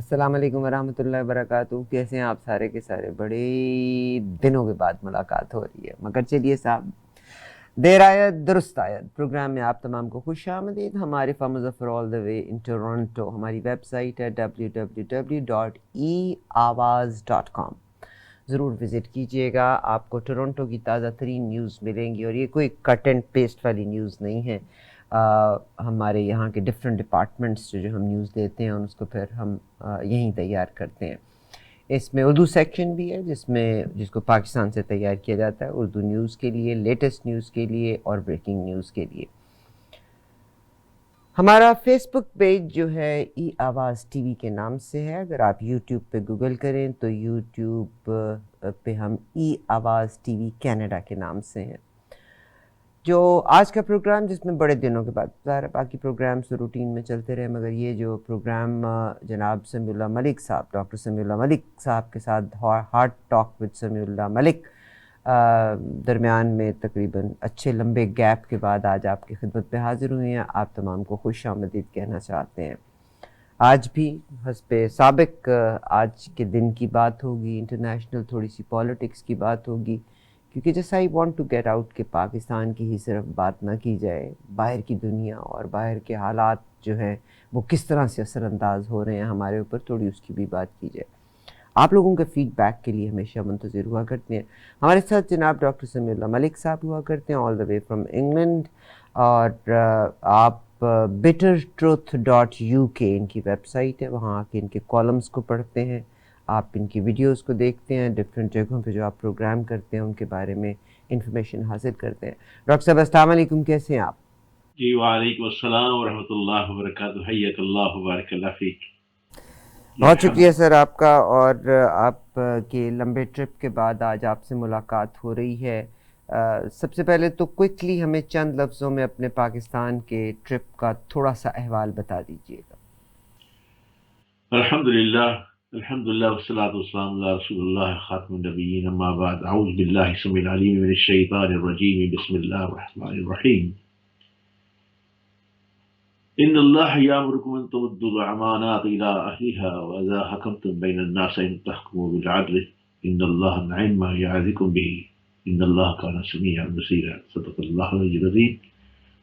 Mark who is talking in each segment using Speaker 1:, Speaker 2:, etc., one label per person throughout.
Speaker 1: السلام علیکم ورحمۃ اللہ وبرکاتہ. کیسے ہیں آپ سارے کے سارے؟ بڑے دنوں کے بعد ملاقات ہو رہی ہے، مگر چلیے صاحب، دیر آیت درست آیت پروگرام میں آپ تمام کو خوش آمدید. ہمارے مظفر آل دا وے ان ٹورنٹو، ہماری ویب سائٹ ہے www.eawaz.com. ضرور وزٹ کیجیے گا، آپ کو ٹورنٹو کی تازہ ترین نیوز ملیں گی، اور یہ کوئی کٹ اینڈ پیسٹ والی نیوز نہیں ہے. ہمارے یہاں کے ڈفرینٹ ڈپارٹمنٹس جو ہم نیوز دیتے ہیں اس کو پھر ہم یہیں تیار کرتے ہیں. اس میں اردو سیکشن بھی ہے جس کو پاکستان سے تیار کیا جاتا ہے، اردو نیوز کے لیے، لیٹسٹ نیوز کے لیے اور بریکنگ نیوز کے لیے. ہمارا فیس بک پیج جو ہے ای آواز ٹی وی کے نام سے ہے. اگر آپ یوٹیوب پہ گوگل کریں تو یوٹیوب پہ ہم ای آواز ٹی وی کینیڈا کے نام سے ہیں. جو آج کا پروگرام، جس میں بڑے دنوں کے بعد ظاہر باقی پروگرامز تو روٹین میں چلتے رہے، مگر یہ جو پروگرام جناب سمیع اللہ ملک صاحب، ڈاکٹر سمیع اللہ ملک صاحب کے ساتھ ہارٹ ٹاک ود سمیع اللہ ملک، درمیان میں تقریباً اچھے لمبے گیپ کے بعد آج آپ کی خدمت پہ حاضر ہوئے ہیں. آپ تمام کو خوش آمدید کہنا چاہتے ہیں. آج بھی حسب سابق آج کے دن کی بات ہوگی، انٹرنیشنل تھوڑی سی پالیٹکس کی بات ہوگی، کیونکہ جیسا I want to get out کہ پاکستان کی ہی صرف بات نہ کی جائے، باہر کی دنیا اور باہر کے حالات جو ہیں وہ کس طرح سے اثر انداز ہو رہے ہیں ہمارے اوپر، تھوڑی اس کی بھی بات کی جائے. آپ لوگوں کے فیڈ بیک کے لیے ہمیشہ منتظر ہوا کرتے ہیں. ہمارے ساتھ جناب ڈاکٹر سمیع اللہ ملک صاحب ہوا کرتے ہیں آل دا وے فرام انگلینڈ، اور آپ bitter-truth.uk ان کی ویب سائٹ ہے، وہاں آ کے ان کے کالمز کو پڑھتے ہیں، آپ ان کی ویڈیوز کو دیکھتے ہیں، ڈفرینٹ جگہوں پہ جو آپ پروگرام کرتے ہیں ان کے بارے میں انفارمیشن حاصل کرتے ہیں. ڈاکٹر صاحب السلام علیکم، کیسے ہیں آپ؟
Speaker 2: جی وعلیکم السلام ورحمۃ اللہ وبرکاتہ. حیاک اللہ وبارک اللہ فیک.
Speaker 1: بہت شکریہ سر آپ کا، اور آپ کے لمبے ٹرپ کے بعد آج آپ سے ملاقات ہو رہی ہے. سب سے پہلے تو کوئکلی ہمیں چند لفظوں میں اپنے پاکستان کے ٹرپ کا تھوڑا سا احوال بتا دیجیے گا.
Speaker 2: الحمدللہ والصلاۃ والسلام علی رسول اللہ خاتم النبیین، اما بعد. اعوذ باللہ السمیع العلیم من الشیطان الرجیم، بسم اللہ الرحمن الرحیم. ان اللہ یامرکم ان تؤدوا الامانات الی اہلها واذا حکمتم بین الناس ان تحکموا بالعدل ان اللہ نعم ما یعظکم به ان اللہ کان سمیعا بصیرا. صدق اللہ العلی العظیم.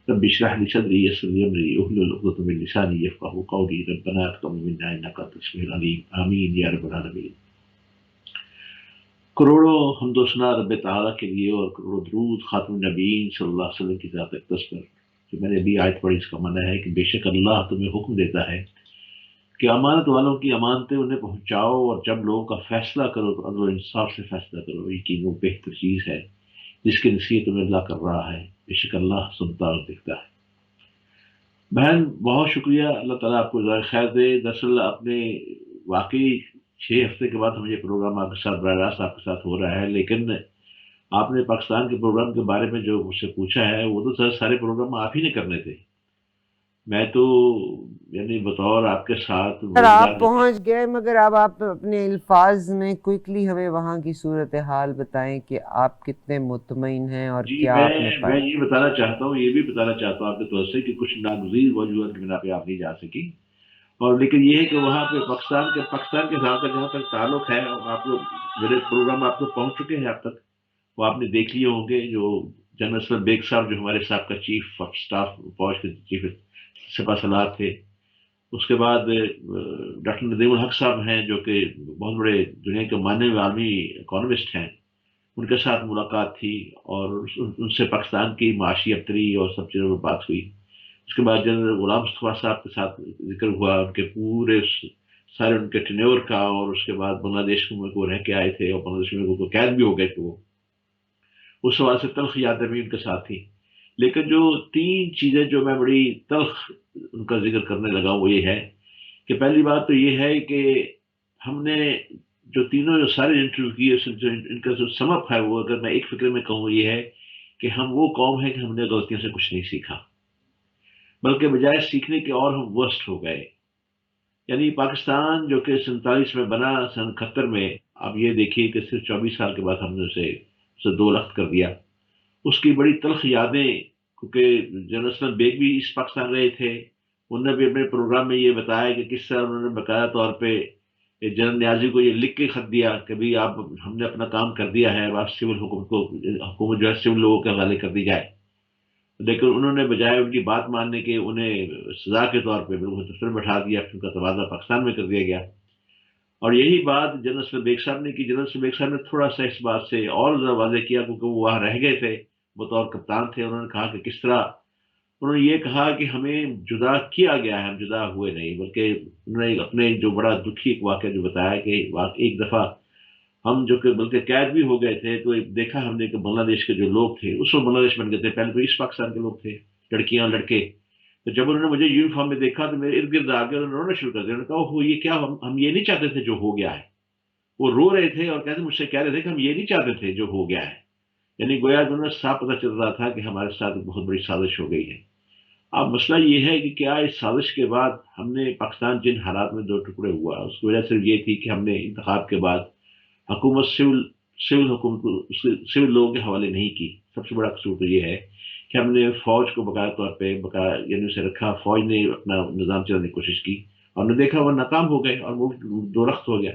Speaker 2: رب اشرح لي صدري ويسر لي امري واحلل عقدة من لساني يفقهوا قولي. ربنا تقبل منا انك انت السميع العليم. آمين یا رب العالمین. کروڑوں حمد و ثنا رب تعالیٰ کے لیے اور کروڑوں درود خاتم النبیین صلی اللہ علیہ وسلم کی ذات اقدس پر. جو میں نے ابھی آیت پڑھی، اس کا معنی ہے کہ بے شک اللہ تمہیں حکم دیتا ہے کہ امانت والوں کی امانتیں انہیں پہنچاؤ، اور جب لوگوں کا فیصلہ کرو تو عدل و انصاف سے فیصلہ کرو. یقین وہ بہتر چیز ہے جس کی نصیحت تمہیں اللہ کر رہا ہے. بے شک اللہ سنتا اور دیکھتا ہے. بہن بہت شکریہ، اللہ تعالیٰ آپ کو جزائے خیر دے. دراصل اپنے واقعی 6 ہفتے کے بعد ہم یہ پروگرام آپ کے ساتھ براہ راست آپ کے ساتھ ہو رہا ہے، لیکن آپ نے پاکستان کے پروگرام کے بارے میں جو مجھ سے پوچھا ہے وہ تو سارے پروگرام آپ ہی نے کرنے تھے. میں تو یعنی بطور آپ کے ساتھ
Speaker 1: سر
Speaker 2: روزگار
Speaker 1: آپ پہنچ گئے، مگر اب آپ اپنے الفاظ میں کوئکلی ہمیں وہاں کی صورتحال بتائیں کہ آپ کتنے مطمئن ہیں اور
Speaker 2: جی
Speaker 1: کیا آپ نے
Speaker 2: میں
Speaker 1: پایا.
Speaker 2: یہ بتانا چاہتا ہوں، یہ بھی بتانا چاہتا ہوں آپ کی طرف سے کہ کچھ ناگزیر وجوہات کی بنا پہ آپ نہیں جا سکی. اور لیکن یہ ہے کہ وہاں پہ پاکستان کے ساتھ جہاں تک تعلق ہے، آپ لوگ میرے پروگرام آپ کو پہنچ چکے ہیں اب تک، وہ آپ نے دیکھ لیے ہوں گے. جو جنرل اسلم بیگ صاحب جو ہمارے صاحب کا چیف آف اسٹاف، فوج کے چیف سپہ سالار تھے، اس کے بعد ڈاکٹر ندیم الحق صاحب ہیں جو کہ بہت بڑے دنیا کے ماننے والے عالمی اکانومسٹ ہیں، ان کے ساتھ ملاقات تھی اور ان سے پاکستان کی معاشی ابتری اور سب چیزوں پر بات ہوئی. اس کے بعد جنرل غلام مصطفیٰ صاحب کے ساتھ ذکر ہوا ان کے پورے سارے ان کے ٹینیور کا، اور اس کے بعد بنگلہ دیش میں وہ رہ کے آئے تھے اور بنگلہ دیش میں وہ قید بھی ہو گئے تھے. وہ اس حوالے سے تلخ یادیں بھی ان کے ساتھ تھی. لیکن جو 3 چیزیں جو میں بڑی تلخ ان کا ذکر کرنے لگا وہ یہ ہے کہ پہلی بات تو یہ ہے کہ ہم نے جو تینوں جو سارے انٹرویو کیے، ان کا جو سم اپ ہے وہ اگر میں ایک فکر میں کہوں یہ ہے کہ ہم وہ قوم ہے کہ ہم نے غلطیوں سے کچھ نہیں سیکھا، بلکہ بجائے سیکھنے کے اور ہم ورسٹ ہو گئے. یعنی پاکستان جو کہ 47 میں بنا، سن 71 میں آپ یہ دیکھیے کہ صرف 24 سال کے بعد ہم نے اسے 2 لخت کر دیا. اس کی بڑی تلخ یادیں، کیونکہ جنرل اسلم بیگ بھی اس پاکستان رہے تھے، انہوں نے بھی اپنے پروگرام میں یہ بتایا کہ کس طرح انہوں نے باقاعدہ طور پہ جنرل نیازی کو یہ لکھ کے خط دیا کہ بھائی آپ، ہم نے اپنا کام کر دیا ہے، اب آپ سول حکومت جو ہے سول لوگوں کے حوالے کر دی جائے. لیکن انہوں نے بجائے ان کی بات ماننے کے انہیں سزا کے طور پہ بالکل دفتر میں بٹھا دیا، پھر ان کا تبادلہ پاکستان میں کر دیا گیا. اور یہی بات جنرل اسلم بیگ صاحب نے کی. جنرل اسلم بیگ صاحب نے تھوڑا سا اس بات سے اور زیادہ واضح کیا، کیونکہ وہ وہاں رہ گئے تھے، بطور کپتان تھے. انہوں نے کہا کہ کس طرح، انہوں نے یہ کہا کہ ہمیں جدا کیا گیا ہے، ہم جدا ہوئے نہیں، بلکہ انہوں نے اپنے جو بڑا دکھی ایک واقعہ جو بتایا کہ ایک دفعہ ہم جو کہ بلکہ قید بھی ہو گئے تھے، تو دیکھا ہم نے کہ بنگلہ دیش کے جو لوگ تھے اس وقت بنگلہ دیش بن گئے تھے، پہلے تو ایسٹ پاکستان کے لوگ تھے، لڑکیاں لڑکے. تو جب انہوں نے مجھے یونیفارم میں دیکھا تو میرے ارد گرد آ کے انہوں نے رونا شروع کر دیا. انہوں نے کہا وہ یہ کیا، ہم یہ نہیں چاہتے تھے جو ہو گیا ہے. وہ رو رہے تھے اور کہتے مجھ سے کہہ رہے تھے کہ ہم یہ نہیں چاہتے تھے جو ہو گیا ہے. یعنی گویا کہ انہوں نے صاف پتہ چل رہا تھا کہ ہمارے ساتھ ایک بہت بڑی سازش ہو گئی ہے. اب مسئلہ یہ ہے کہ کیا اس سازش کے بعد ہم نے پاکستان جن حالات میں دو ٹکڑے ہوا، اس کی وجہ صرف یہ تھی کہ ہم نے انتخاب کے بعد حکومت سول حکومت کو سول لوگوں کے حوالے نہیں کی. سب سے بڑا قصور تو یہ ہے کہ ہم نے فوج کو باقاعدہ طور پہ یعنی اسے رکھا، فوج نے اپنا نظام چلانے کی کوشش کی اور نے دیکھا وہ ناکام ہو گئے اور وہ دو رخت ہو گیا.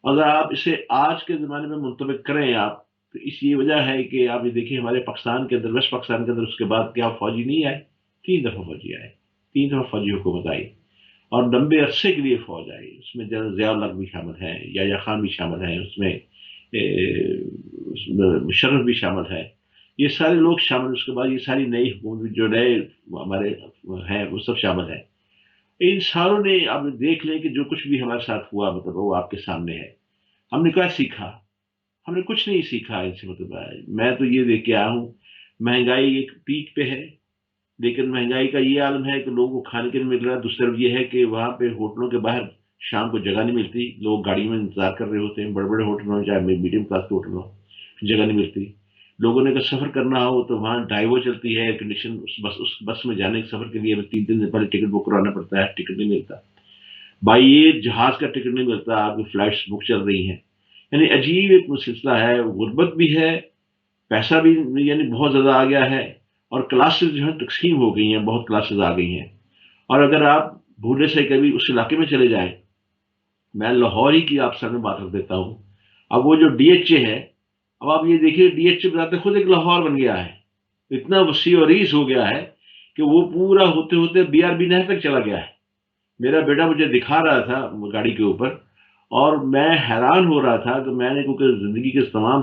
Speaker 2: اگر آپ اسے آج کے زمانے میں منطبق کریں آپ، تو اس یہ وجہ ہے کہ آپ یہ دیکھیں ہمارے پاکستان کے اندر، ویسٹ پاکستان کے اندر اس کے بعد کیا فوجی نہیں آئے؟ 3 دفعہ فوجی آئے، 3 دفعہ فوجی حکومت آئی اور لمبے عرصے کے لیے فوج آئی. اس میں جنرل ضیاء الحق بھی شامل ہیں، یا خان بھی شامل ہیں، اس میں مشرف بھی شامل ہے، یہ سارے لوگ شامل. اس کے بعد یہ ساری نئی حکومت جو نئے ہمارے ہیں وہ سب شامل ہیں. ان ساروں نے آپ دیکھ لیں کہ جو کچھ بھی ہمارے ساتھ ہوا مطلب وہ آپ کے سامنے ہے. ہم نے کیا سیکھا؟ ہم نے کچھ نہیں سیکھا ان سے. مطلب میں تو یہ دیکھ کے آیا ہوں، مہنگائی ایک پیک پہ ہے، لیکن مہنگائی کا یہ عالم ہے کہ لوگوں کو کھانے کے نہیں مل رہا. دوسری طرف یہ ہے کہ وہاں پہ ہوٹلوں کے باہر شام کو جگہ نہیں ملتی، لوگ گاڑی میں انتظار کر رہے ہوتے ہیں، بڑے بڑے ہوٹل ہوں چاہے میڈیم کلاس کے ہوٹل ہوں، جگہ نہیں ملتی. لوگوں نے اگر سفر کرنا ہو تو وہاں ڈرائیور چلتی ہے ایئر کنڈیشن، اس بس میں جانے کے سفر کے لیے 3 دن پہلے ٹکٹ بک کرانا پڑتا ہے، ٹکٹ نہیں ملتا. بائی یہ جہاز کا ٹکٹ نہیں ملتا، آپ کی فلائٹس بک چل رہی ہیں. یعنی عجیب ایک سلسلہ ہے، غربت بھی ہے، پیسہ بھی یعنی بہت زیادہ آ گیا ہے، اور کلاسز جو ہے تقسیم ہو گئی ہیں، بہت کلاسز آ گئی ہیں. اور اگر آپ بھولے سے کبھی اس علاقے میں چلے جائیں، میں لاہور ہی کی آپ سامنے بات رکھ دیتا ہوں. اب وہ جو ڈی ایچ اے ہے، اب آپ یہ دیکھیے ڈی ایچ اے بتاتے خود ایک لاہور بن گیا ہے، اتنا وسیع و عریض ہو گیا ہے کہ وہ پورا ہوتے ہوتے بی آر بی نہر تک چلا گیا ہے. میرا بیٹا مجھے دکھا رہا تھا گاڑی کے اوپر، اور میں حیران ہو رہا تھا کہ میں نے کیونکہ زندگی کے تمام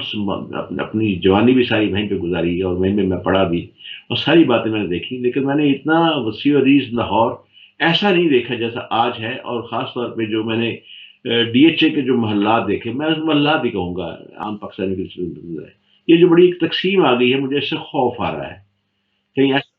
Speaker 2: اپنی جوانی بھی ساری وہیں پہ گزاری اور وہیں پہ میں پڑھا بھی اور ساری باتیں میں نے دیکھی، لیکن میں نے اتنا وسیع و عریض لاہور ایسا نہیں دیکھا جیسا آج ہے. اور خاص طور پہ جو میں نے ڈی ایچ اے کے جو محلات دیکھے، میں اس محلات ہی کہوں گا عام پاکستانی کے، یہ جو بڑی ایک تقسیم آ گئی ہے، مجھے اس سے خوف آ رہا ہے کہیں ایسا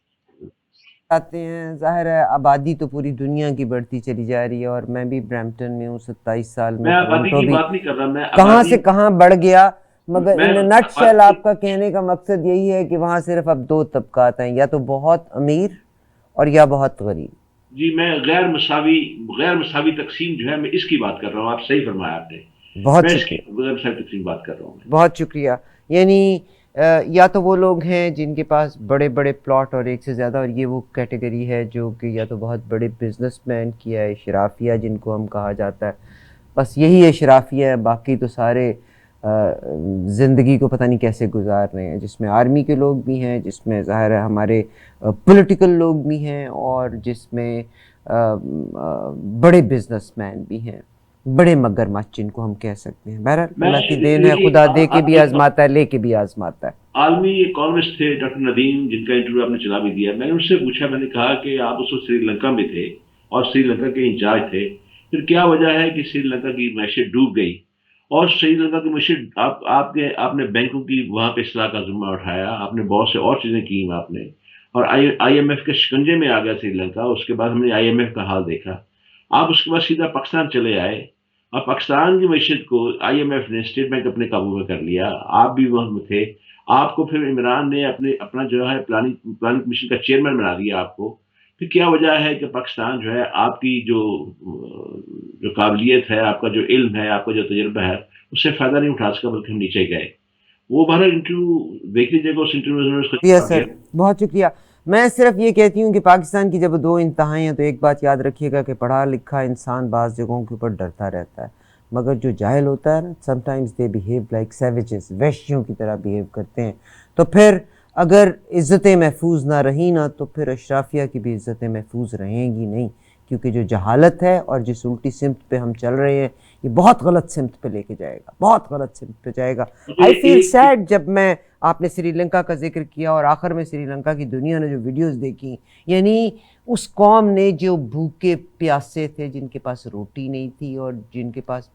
Speaker 1: آتے ہیں. ظاہر ہے آبادی تو پوری دنیا کی بڑھتی چلی جا رہی ہے، اور میں بھی برمپٹن میں ہوں 27 سال میں.
Speaker 2: میں آبادی
Speaker 1: ٹورنٹو
Speaker 2: کی
Speaker 1: بھی
Speaker 2: بات نہیں کر رہا، میں
Speaker 1: کہاں
Speaker 2: آبادی
Speaker 1: سے کہاں بڑھ گیا. مگر
Speaker 2: میں
Speaker 1: ان نٹ شیل
Speaker 2: آبادی
Speaker 1: آپ کا کہنے کا مقصد یہی ہے کہ وہاں صرف اب 2 طبقات ہیں، یا تو بہت امیر اور یا بہت غریب.
Speaker 2: جی میں غیر مساوی تقسیم جو ہے میں اس کی بات کر رہا ہوں. آپ صحیح فرمایا آپ نے،
Speaker 1: بہت
Speaker 2: میں اس کی
Speaker 1: شکریہ،
Speaker 2: غیر مساوی تقسیم بات کر رہا ہوں.
Speaker 1: بہت شکریہ. یعنی یا تو وہ لوگ ہیں جن کے پاس بڑے بڑے پلاٹ اور ایک سے زیادہ، اور یہ وہ کیٹیگری ہے جو کہ یا تو بہت بڑے بزنس مین کی ہے، اشرافیہ جن کو ہم کہا جاتا ہے. بس یہی اشرافیہ ہے، باقی تو سارے زندگی کو پتہ نہیں کیسے گزار رہے ہیں، جس میں آرمی کے لوگ بھی ہیں، جس میں ظاہر ہے ہمارے پولیٹیکل لوگ بھی ہیں، اور جس میں بڑے بزنس مین بھی ہیں، بڑے مگرمچھ جن کو ہم کہہ سکتے ہیں. بہرحال
Speaker 2: میں
Speaker 1: اللہ کی دین ہے، خدا دے کے بھی آزماتا ہے، لے کے بھی آزماتا ہے.
Speaker 2: عالمی اکانومسٹ تھے ڈاکٹر ندیم، جن کا انٹرویو آپ نے چلا بھی دیا. میں نے ان سے پوچھا، میں نے کہا کہ آپ اس وقت سری لنکا میں تھے اور سری لنکا کے انچارج تھے، پھر کیا وجہ ہے کہ سری لنکا کی معیشت ڈوب گئی؟ اور سری لنکا کی معیشت آپ نے بینکوں کی وہاں پہ اصلاح کا ذمہ اٹھایا، آپ نے بہت سے اور چیزیں کی آپ نے، اور آئی ایم ایف کے شکنجے میں آ گیا سری لنکا. اس کے بعد ہم نے آئی ایم ایف کا حال دیکھا. آپ اس کے بعد سیدھا پاکستان چلے آئے، اور پاکستان کی معیشت کو آئی ایم ایف نے، اسٹیٹ بینک اپنے قابو میں کر لیا. آپ بھی وہاں تھے. آپ کو پھر عمران نے اپنا جو ہے پلاننگ کمیشن کا چیئرمین بنا دیا آپ کو. پھر کیا وجہ ہے کہ پاکستان جو ہے آپ کی جو قابلیت ہے، آپ کا جو علم ہے، آپ کا جو تجربہ ہے، اس سے فائدہ نہیں اٹھا سکا، بلکہ ہم نیچے گئے. وہ بہرحال انٹرویو دیکھ لیجیے گا، اس انٹرویو میں
Speaker 1: سر بہت شکریہ. میں صرف یہ کہتی ہوں کہ پاکستان کی جب دو انتہائیں ہیں تو ایک بات یاد رکھیے گا کہ پڑھا لکھا انسان بعض جگہوں کے اوپر ڈرتا رہتا ہے، مگر جو جاہل ہوتا ہے نا سم ٹائمز دے بیہیو لائک سیویجز، وحشیوں کی طرح بیہیو کرتے ہیں. تو پھر اگر عزتیں محفوظ نہ رہیں نا تو پھر اشرافیہ کی بھی عزتیں محفوظ رہیں گی نہیں، کیونکہ جو جہالت ہے اور جس الٹی سمت پہ ہم چل رہے ہیں یہ بہت غلط سمت پہ لے کے جائے گا، بہت غلط سمت پہ جائے گا. آئی فیل سیڈ جب میں آپ نے سری لنکا کا ذکر کیا اور آخر میں سری لنکا کی دنیا نے جو ویڈیوز دیکھی، یعنی اس قوم نے جو بھوکے پیاسے تھے، جن کے پاس روٹی نہیں تھی اور جن کے پاس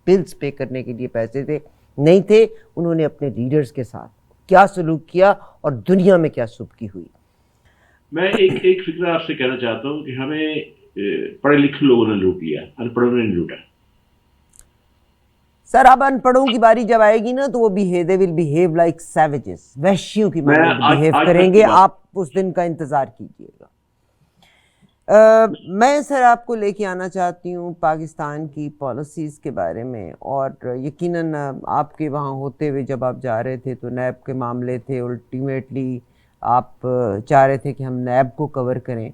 Speaker 1: بلز پے کرنے کے لیے پیسے تھے نہیں تھے، انہوں نے اپنے لیڈرز کے ساتھ کیا سلوک کیا اور دنیا میں کیا سبکی ہوئی.
Speaker 2: میں ایک فکرہ آپ سے کہنا چاہتا ہوں کہ ہمیں پڑھے لکھے لوگوں نے لوٹ لیا، ان پڑھوں نے نہیں لوٹا.
Speaker 1: سر اب ان پڑھوں کی باری جب آئے گی نا تو وہ they will behave like savages، وحشیوں کی مانند بہیو کریں گے. آپ اس دن کا انتظار کیجیے گا. میں سر آپ کو لے کے آنا چاہتی ہوں پاکستان کی پالیسیز کے بارے میں، اور یقیناً آپ کے وہاں ہوتے ہوئے جب آپ جا رہے تھے تو نیب کے معاملے تھے، الٹیمیٹلی آپ چاہ رہے تھے کہ ہم نیب کو کور کریں.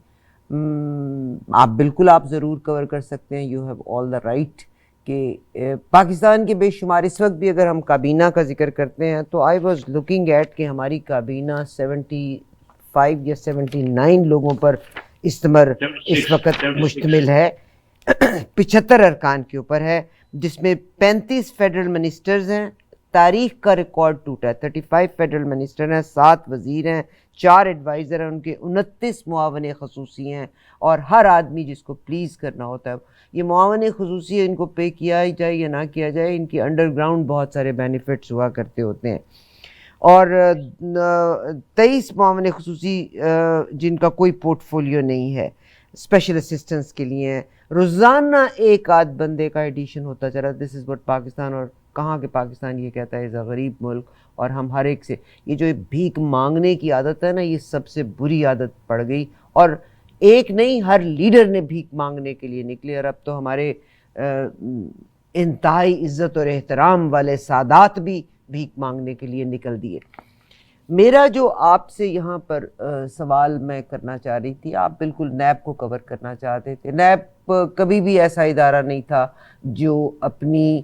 Speaker 1: آپ بالکل آپ ضرور کور کر سکتے ہیں، you have all the right. کہ پاکستان کے بے شمار اس وقت بھی اگر ہم کابینہ کا ذکر کرتے ہیں تو آئی واز لوکنگ ایٹ کہ ہماری کابینہ 75 یا 79 لوگوں پر استمر اس وقت مشتمل ہے، 75 ارکان کے اوپر ہے، جس میں 35 فیڈرل منسٹرز ہیں. تاریخ کا ریکارڈ ٹوٹا ہے. 35 فیڈرل منسٹر ہیں، 7 وزیر ہیں، 4 ایڈوائزر ہیں، ان کے 29 معاون خصوصی ہیں، اور ہر آدمی جس کو پلیز کرنا ہوتا ہے. یہ معاون خصوصی ان کو پے کیا ہی جائے یا نہ کیا جائے، ان کی انڈر گراؤنڈ بہت سارے بینیفٹس ہوا کرتے ہوتے ہیں. اور 23 معاون خصوصی جن کا کوئی پورٹ فولیو نہیں ہے، اسپیشل اسسٹنس کے لیے ہیں. روزانہ ایک آدھ بندے کا ایڈیشن ہوتا چلا. دس از وٹ پاکستان، اور کہاں کہ پاکستان یہ کہتا ہے از اے غریب ملک، اور ہم ہر ایک سے یہ جو بھیک مانگنے کی عادت ہے نا، یہ سب سے بری عادت پڑ گئی. اور ایک نہیں، ہر لیڈر نے بھیک مانگنے کے لیے نکلے، اور اب تو ہمارے انتہائی عزت اور احترام والے سادات بھی بھیک مانگنے کے لیے نکل دیے. میرا جو آپ سے یہاں پر سوال میں کرنا چاہ رہی تھی، آپ بالکل نیب کو کور کرنا چاہتے تھے. نیب کبھی بھی ایسا ادارہ نہیں تھا جو اپنی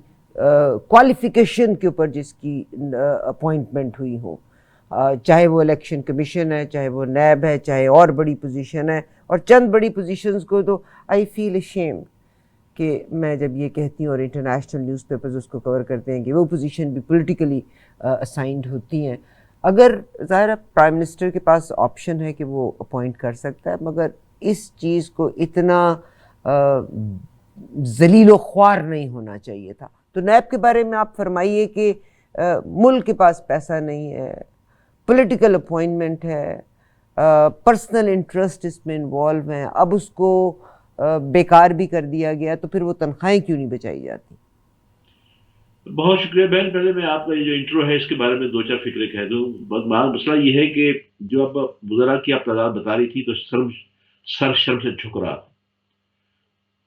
Speaker 1: کوالیفیکیشن کے اوپر جس کی اپوائنٹمنٹ ہوئی ہو، چاہے وہ الیکشن کمیشن ہے، چاہے وہ نیب ہے، چاہے اور بڑی پوزیشن ہے. اور چند بڑی پوزیشنز کو تو آئی فیل ashamed کہ میں جب یہ کہتی ہوں، اور انٹرنیشنل نیوز پیپرز اس کو کور کرتے ہیں کہ وہ پوزیشن بھی پولیٹیکلی اسائنڈ ہوتی ہیں. اگر ظاہر ہے پرائم منسٹر کے پاس آپشن ہے کہ وہ اپوائنٹ کر سکتا ہے، مگر اس چیز کو اتنا ذلیل و خوار نہیں ہونا چاہیے تھا. تو نیب کے بارے میں آپ فرمائیے کہ ملک کے پاس پیسہ نہیں ہے، پولیٹیکل اپوائنٹمنٹ ہے، پرسنل انٹرسٹ اس میں انوالو ہیں، اب اس کو بیکار بھی کر دیا گیا، تو پھر وہ تنخواہیں کیوں نہیں بچائی جاتی؟
Speaker 2: بہت شکریہ بہن. پہلے میں آپ کا یہ جو انٹرو ہے اس کے بارے میں 2-4 فکرے کہہ دوں. مسئلہ یہ ہے کہ جو اب وزراء کی آپ تعداد بتا رہی تھی تو سر شرم سے جھک رہا تھا.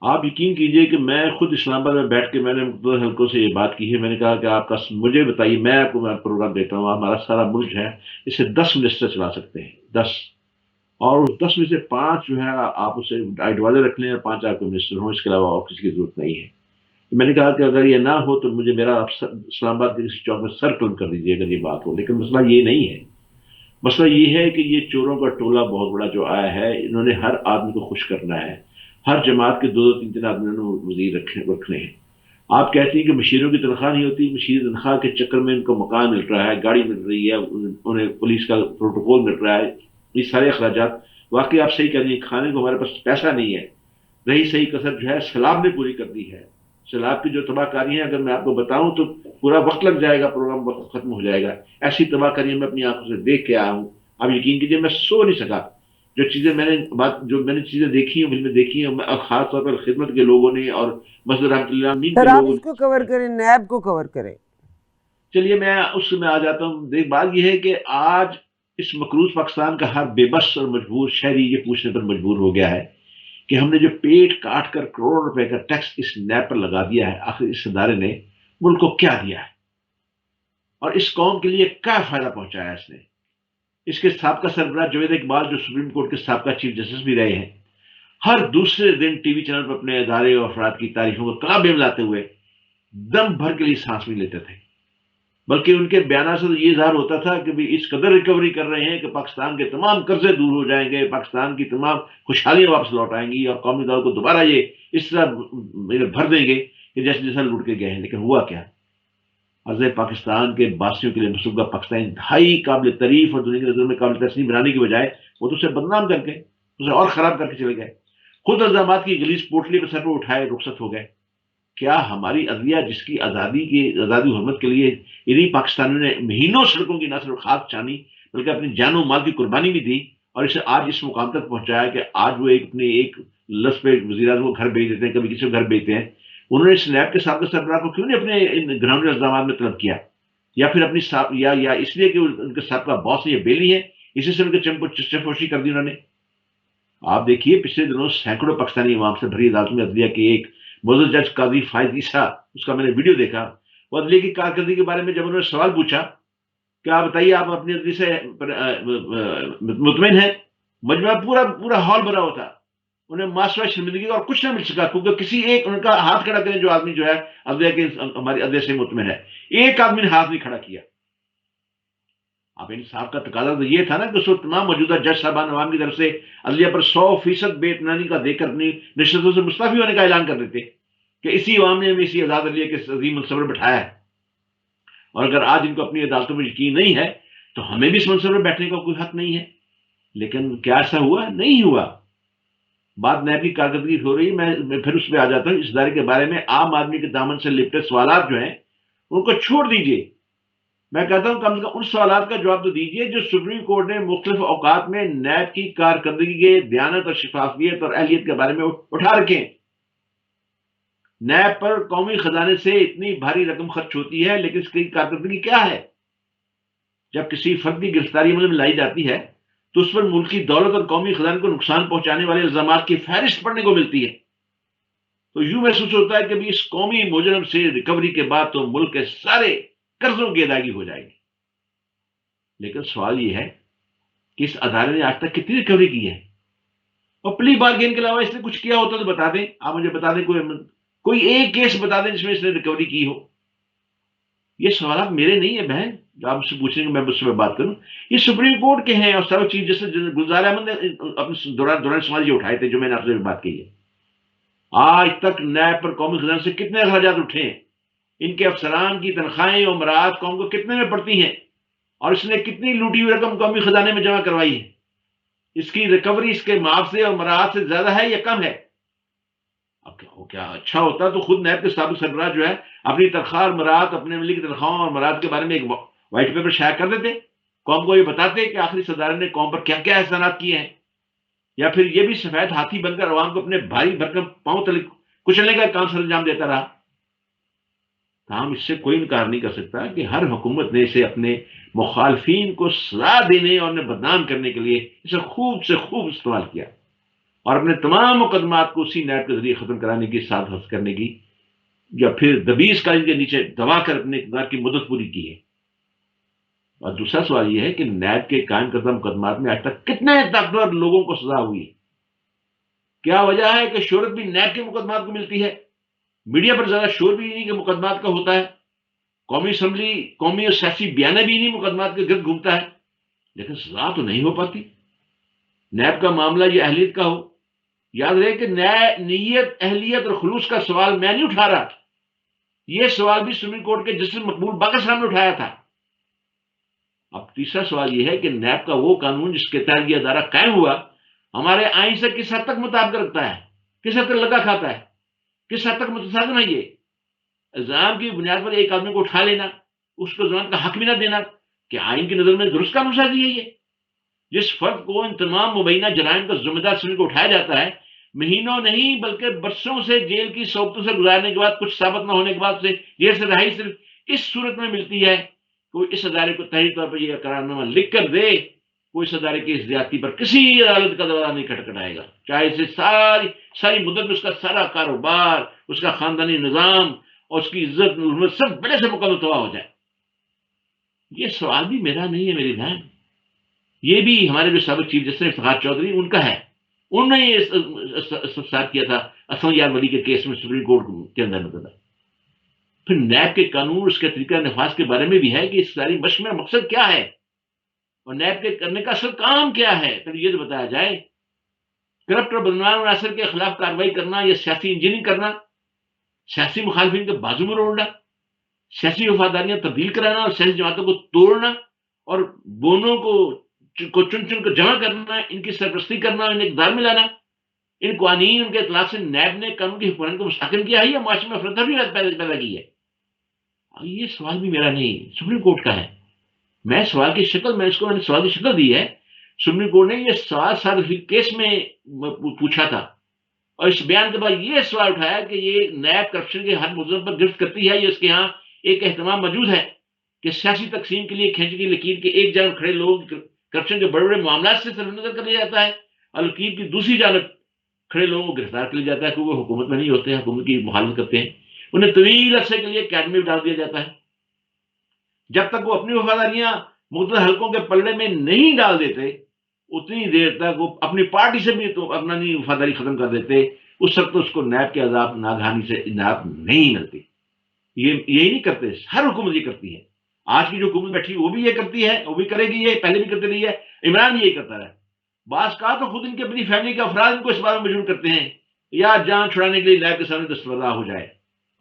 Speaker 2: آپ یقین کیجئے کہ میں خود اسلام آباد میں بیٹھ کے میں نے مختلف حلقوں سے یہ بات کی ہے. میں نے کہا کہ آپ کا مجھے بتائیے، میں آپ کو پروگرام دیتا ہوں، ہمارا سارا ملک ہے، اسے 10 منسٹر چلا سکتے ہیں، 10، اور 10 میں سے 5 جو ہے آپ اسے ایڈوائزر رکھ لیں، اور 5 آپ کے منسٹر ہوں، اس کے علاوہ اور کسی کی ضرورت نہیں ہے. میں نے کہا کہ اگر یہ نہ ہو تو مجھے میرا اسلام آباد کے کسی چوک میں سر قلم کر دیجیے اگر یہ بات ہو. لیکن مسئلہ یہ نہیں ہے. مسئلہ یہ ہے کہ یہ چوروں کا ٹولہ بہت بڑا جو آیا ہے، انہوں نے ہر آدمی کو خوش کرنا ہے. ہر جماعت کے 2-2 3-3 آدمیوں نے وزیر رکھنے ہیں. آپ کہتی ہیں کہ مشیروں کی تنخواہ نہیں ہوتی. مشیر تنخواہ کے چکر میں ان کو مکان مل رہا ہے، گاڑی مل رہی ہے، انہیں پولیس کا پروٹوکول مل رہا ہے، یہ سارے اخراجات. واقعی آپ صحیح کہہ رہی ہیں، کھانے کو ہمارے پاس پیسہ نہیں ہے. رہی صحیح کسر جو ہے سیلاب نے پوری کر دی ہے. سیلاب کی جو تباہ کاری ہیں اگر میں آپ کو بتاؤں تو پورا وقت لگ جائے گا، پروگرام وقت ختم ہو جائے گا. ایسی تباہ کاری میں اپنی آنکھوں سے دیکھ کے آیا ہوں. آپ یقین کیجیے میں سو نہیں سکا. جو میں نے چیزیں دیکھی ہیں، فلمیں دیکھی ہیں، خاص طور پر خدمت کے لوگوں نے اور مسجد رحمۃ اللہ امین کے
Speaker 1: سر آپ
Speaker 2: لوگوں
Speaker 1: اس کو کور کریں، نیب کو کور کریں.
Speaker 2: چلیے میں اس میں آ جاتا ہوں. دیکھ بات یہ ہے کہ آج اس مقروض پاکستان کا ہر بے بس اور مجبور شہری یہ پوچھنے پر مجبور ہو گیا ہے کہ ہم نے جو پیٹ کاٹ کر کروڑ روپے کا ٹیکس اس نیب پر لگا دیا ہے، آخر اس ادارے نے ملک کو کیا دیا ہے اور اس قوم کے لیے کیا فائدہ پہنچایا اس نے. اس کے سابقہ سربراہ جوید اقبال جو سپریم کورٹ کے سابقہ چیف جسٹس بھی رہے ہیں، ہر دوسرے دن ٹی وی چینل پر اپنے ادارے اور افراد کی تعریفوں کو کلابے ملاتے ہوئے دم بھر کے لیے سانس نہیں لیتے تھے، بلکہ ان کے بیانات سے تو یہ اظہار ہوتا تھا کہ بھی اس قدر ریکوری کر رہے ہیں کہ پاکستان کے تمام قرضے دور ہو جائیں گے، پاکستان کی تمام خوشحالیاں واپس لوٹ آئیں گی اور قومی دولت کو دوبارہ یہ اس طرح بھر دیں گے کہ جیسے جیسا لوٹ کے گئے ہیں۔ لیکن ہوا کیا؟ عرض پاکستان کے باسیوں کے لیے مسودہ پاکستان انتہائی قابل تعریف اور دنیا کی نظر میں قابل تسلیم بنانے کی بجائے وہ تو اسے بدنام کر کے اسے اور خراب کر کے چلے گئے، خود الزامات کی گلیز پوٹلی پر سر پر اٹھائے رخصت ہو گئے۔ کیا ہماری عدلیہ جس کی آزادی و حرمت کے لیے انہی پاکستانیوں نے مہینوں سڑکوں کی نہ صرف خاک چھانی بلکہ اپنی جان و مال کی قربانی بھی دی اور اسے آج اس مقام تک پہنچایا کہ آج وہ اپنے ایک لفظ پہ وزیر اعظم کو گھر بھیج دیتے ہیں، کبھی کسی کو گھر بھیجتے ہیں۔ انہوں نے سنیپ کے سابقہ سربراہ کو کیوں نہیں اپنے گراؤنڈ الزامات میں طلب کیا؟ یا پھر اپنی یا اس لیے کہ ان کے سابقہ باس یہ بیلی ہے اسی سے ان کے چپوشی کر دی انہوں نے؟ آپ دیکھیے پچھلے دنوں سینکڑوں پاکستانی عوام سے بھری عدالت میں عدلیہ کے ایک معزز جج قاضی فائز عیسیٰ، اس کا میں نے ویڈیو دیکھا، وہ عدلیہ کی کارکردگی کے بارے میں جب انہوں نے سوال پوچھا کہ آپ بتائیے آپ اپنی عدلیہ سے مطمئن ہیں، مجمع پورا ہال بھرا ہوا تھا، انہیں معاشرہ شرمندگی اور کچھ نہ مل سکا کیونکہ کسی ایک ان کا ہاتھ کھڑا کریں جو آدمی جو ہے عدلیہ کے ہماری عدلیہ سے مطمئن ہے، ایک آدمی نے ہاتھ نہیں کھڑا کیا۔ اب انصاف کا تقاضا تو یہ تھا نا کہ اس وقت تمام موجودہ جج صاحبان عوام کی طرف سے عدلیہ پر 100% بے اطمینانی کا دے کر اپنی نشستوں سے مستعفی ہونے کا اعلان کر دیتے کہ اسی عوام نے ہمیں اسی آزاد عدلیہ کے عظیم منصب پر بٹھایا ہے، اور اگر آج ان کو اپنی عدالتوں میں یقین نہیں ہے تو ہمیں بھی اس منصب پر بیٹھنے کا کوئی حق نہیں ہے۔ لیکن کیا ایسا ہوا؟ نہیں ہوا۔ بات نیب کی کارکردگی ہو رہی، میں پھر اس پہ آ جاتا ہوں۔ اس ادارے کے بارے میں عام آدمی کے دامن سے لپٹے سوالات جو ہیں ان کو چھوڑ دیجئے، میں کہتا ہوں کم سے کم ان سوالات کا جواب تو دیجئے جو سپریم کورٹ نے مختلف اوقات میں نیب کی کارکردگی کے دیانت اور شفافیت اور اہلیت کے بارے میں اٹھا رکھیں۔ نیب پر قومی خزانے سے اتنی بھاری رقم خرچ ہوتی ہے لیکن اس کی کارکردگی کیا ہے؟ جب کسی فرد کی گرفتاری عمل میں لائی جاتی ہے تو اس پر ملکی دولت اور قومی خزانے کو نقصان پہنچانے والے الزامات کی فہرست پڑھنے کو ملتی ہے، تو یوں محسوس ہوتا ہے کہ بھی اس قومی مجرم سے ریکوری کے بعد تو ملک کے سارے قرضوں کی ادائیگی ہو جائے گی۔ لیکن سوال یہ ہے کہ اس ادارے نے آج تک کتنی ریکوری کی ہے؟ اور پلی بارگین کے علاوہ اس نے کچھ کیا ہوتا تو بتا دیں، آپ مجھے بتا دیں، کوئی ایک کیس بتا دیں جس میں اس نے ریکوری کی ہو۔ یہ سوالات میرے نہیں ہیں بہن جو آپ سے پوچھیں گے میں اس میں بات کروں، یہ سپریم کورٹ کے ہیں اور سب چیز جیسے گلزار احمد نے اپنے دوران سماج یہ اٹھائے تھے جو میں نے آپ سے بات کی ہے۔ آج تک نیب پر قومی خزانے سے کتنے اخراجات اٹھے ہیں، ان کے افسران کی تنخواہیں اور مراعات قوم کو کتنے میں پڑتی ہیں، اور اس نے کتنی لوٹی ہوئی رقم قومی خزانے میں جمع کروائی ہے؟ اس کی ریکوری اس کے معاوضے اور مراعات سے زیادہ ہے یا کم ہے؟ اب کیا اچھا ہوتا تو خود نیب کے سابق سربراہ جو ہے اپنی تنخواہ اور مراعات، اپنے ملی کی تنخواہوں اور مراعات کے بارے میں ایک وائٹ پیپر شائع کر دیتے، قوم کو یہ بتاتے کہ آخری صدارت نے قوم پر کیا کیا احسانات کیے ہیں، یا پھر یہ بھی سفید ہاتھی بن کر عوام کو اپنے بھاری بھرکم پاؤں تلے کچلنے کا کام سر انجام دیتا رہا۔ تاہم اس سے کوئی انکار نہیں کر سکتا کہ ہر حکومت نے اسے اپنے مخالفین کو سزا دینے اور انہیں بدنام کرنے کے لیے اسے خوب سے خوب استعمال کیا اور اپنے تمام مقدمات کو اسی نیب کے ذریعے ختم کرانے کی ساتھ حفظ کرنے کی یا پھر دبیز کا ان کے نیچے دبا کر اپنے اقتدار کی مدت پوری کی ہے۔ اور دوسرا سوال یہ ہے کہ نیب کے قائم کردہ مقدمات میں آج تک کتنے طاقتور لوگوں کو سزا ہوئی ہے؟ کیا وجہ ہے کہ شہرت بھی نیب کے مقدمات کو ملتی ہے؟ میڈیا پر زیادہ شور بھی انہیں کے مقدمات کا ہوتا ہے، قومی اسمبلی قومی اور سیاسی بیانہ بھی انہیں مقدمات کے گرد گھومتا ہے، لیکن سزا تو نہیں ہو پاتی۔ نیب کا معاملہ یہ اہلیت کا ہو، یاد رہے کہ نیت، اہلیت اور خلوص کا سوال میں نہیں اٹھا رہا، یہ سوال بھی سپریم کورٹ کے جسٹس مقبول باقر صاحب نے اٹھایا تھا۔ اب تیسرا سوال یہ ہے کہ نیب کا وہ قانون جس کے تحت یہ ادارہ قائم ہوا ہمارے آئین سے کس حد تک مطابقت رکھتا ہے، کس حد تک لگا کھاتا ہے، کس حد تک متصادم ہے؟ یہ الزام کی بنیاد پر ایک آدمی کو اٹھا لینا، اس کو ضمانت کا حق بھی نہ دینا، کہ آئین کی نظر میں درست قانون سازی ہے یہ؟ جس فرد کو ان تمام مبینہ جرائم کا ذمہ دار سمجھ کو اٹھایا جاتا ہے، مہینوں نہیں بلکہ برسوں سے جیل کی صحبتوں سے گزارنے کے بعد کچھ ثابت نہ ہونے کے بعد سے جیل سے رہائی صرف اس صورت میں ملتی ہے کہ وہ اس ادارے کو تحریری طور پر یہ قرار نامہ لکھ کر دے، کوئی اس ادارے کی اس زیادتی پر کسی عدالت کا دروازہ نہیں کھٹکھٹائے گا، چاہے اسے ساری مدت میں اس کا سارا کاروبار، اس کا خاندانی نظام اور اس کی عزت سب بڑے سے مکمل تباہ ہو جائے۔ یہ سوال بھی میرا نہیں ہے میری بہن، یہ بھی ہمارے جو سابق چیف جسٹس افتخار چودھری ان کا ہے، انہوں نے یہ استفسار کیا تھا اسد یار ولی کے کیس میں سپریم کورٹ کے اندر مطلب۔ پھر نیب کے قانون اس کے طریقہ نفاذ کے بارے میں بھی ہے کہ اس ساری مشق میں مقصد کیا ہے اور نیب کے کرنے کا اصل کام کیا ہے، پھر یہ تو بتایا جائے۔ کرپٹ اور بدعنوان عناصر کے خلاف کارروائی کرنا یا سیاسی انجینئرنگ کرنا، سیاسی مخالفین کے بازو میں روڑنا، سیاسی وفاداریاں تبدیل کرانا اور سیاسی جماعتوں کو توڑنا اور بونوں کو چن چن کر جمع کرنا، ان کی سرپرستی کرنا، انہیں اقدار میں لانا، ان قوانین ان کے اطلاق سے نیب نے قانون کی حکمرانی کو مستحکم کیا ہے یا معاشرے میں افراتفری پیدا کی ہے؟ یہ سوال بھی میرا نہیں، سپریم کورٹ کا ہے۔ میں سوال کی شکل میں نے سوال کی شکل دی ہے، سپریم کورٹ نے یہ سوال سارے کیس میں پوچھا تھا اور اس بیان کے بعد یہ سوال اٹھایا کہ یہ نیب کرپشن کے ہر ملزم پر گرفت کرتی ہے یا اس کے ہاں ایک اہتمام موجود ہے کہ سیاسی تقسیم کے لیے کھینچ کی لکیر کے ایک جانب کھڑے لوگ کرپشن کے بڑے بڑے معاملات سے سر نظر کر لیا جاتا ہے اور لکیر کی دوسری جانب کھڑے لوگوں کو گرفتار کر لیا جاتا ہے کیونکہ وہ حکومت میں نہیں ہوتے ہیں، حکومت کی مخالفت کرتے ہیں، انہیں طویل عرصے کے لیے اکیڈمی میں ڈال دیا جاتا ہے۔ جب تک وہ اپنی وفاداریاں مختلف حلقوں کے پلڑے میں نہیں ڈال دیتے اتنی دیر تک وہ اپنی پارٹی سے بھی تو اپنا نہیں وفاداری ختم کر دیتے، اس وقت اس کو نیب کے عذاب ناگہانی سے نجات نہیں ملتی۔ یہی نہیں کرتے، ہر حکومت یہ کرتی ہے، آج کی جو حکومت بیٹھی وہ بھی یہ کرتی ہے، وہ بھی کرے گی، یہ پہلے بھی کرتے رہی ہے، عمران یہی کرتا رہا۔ بعض کا تو خود ان کی اپنی فیملی کے افراد ان کو اس بات میں مجبور کرتے ہیں یا جان چھڑانے کے لیے نیب کے سامنے دستبردار ہو جائے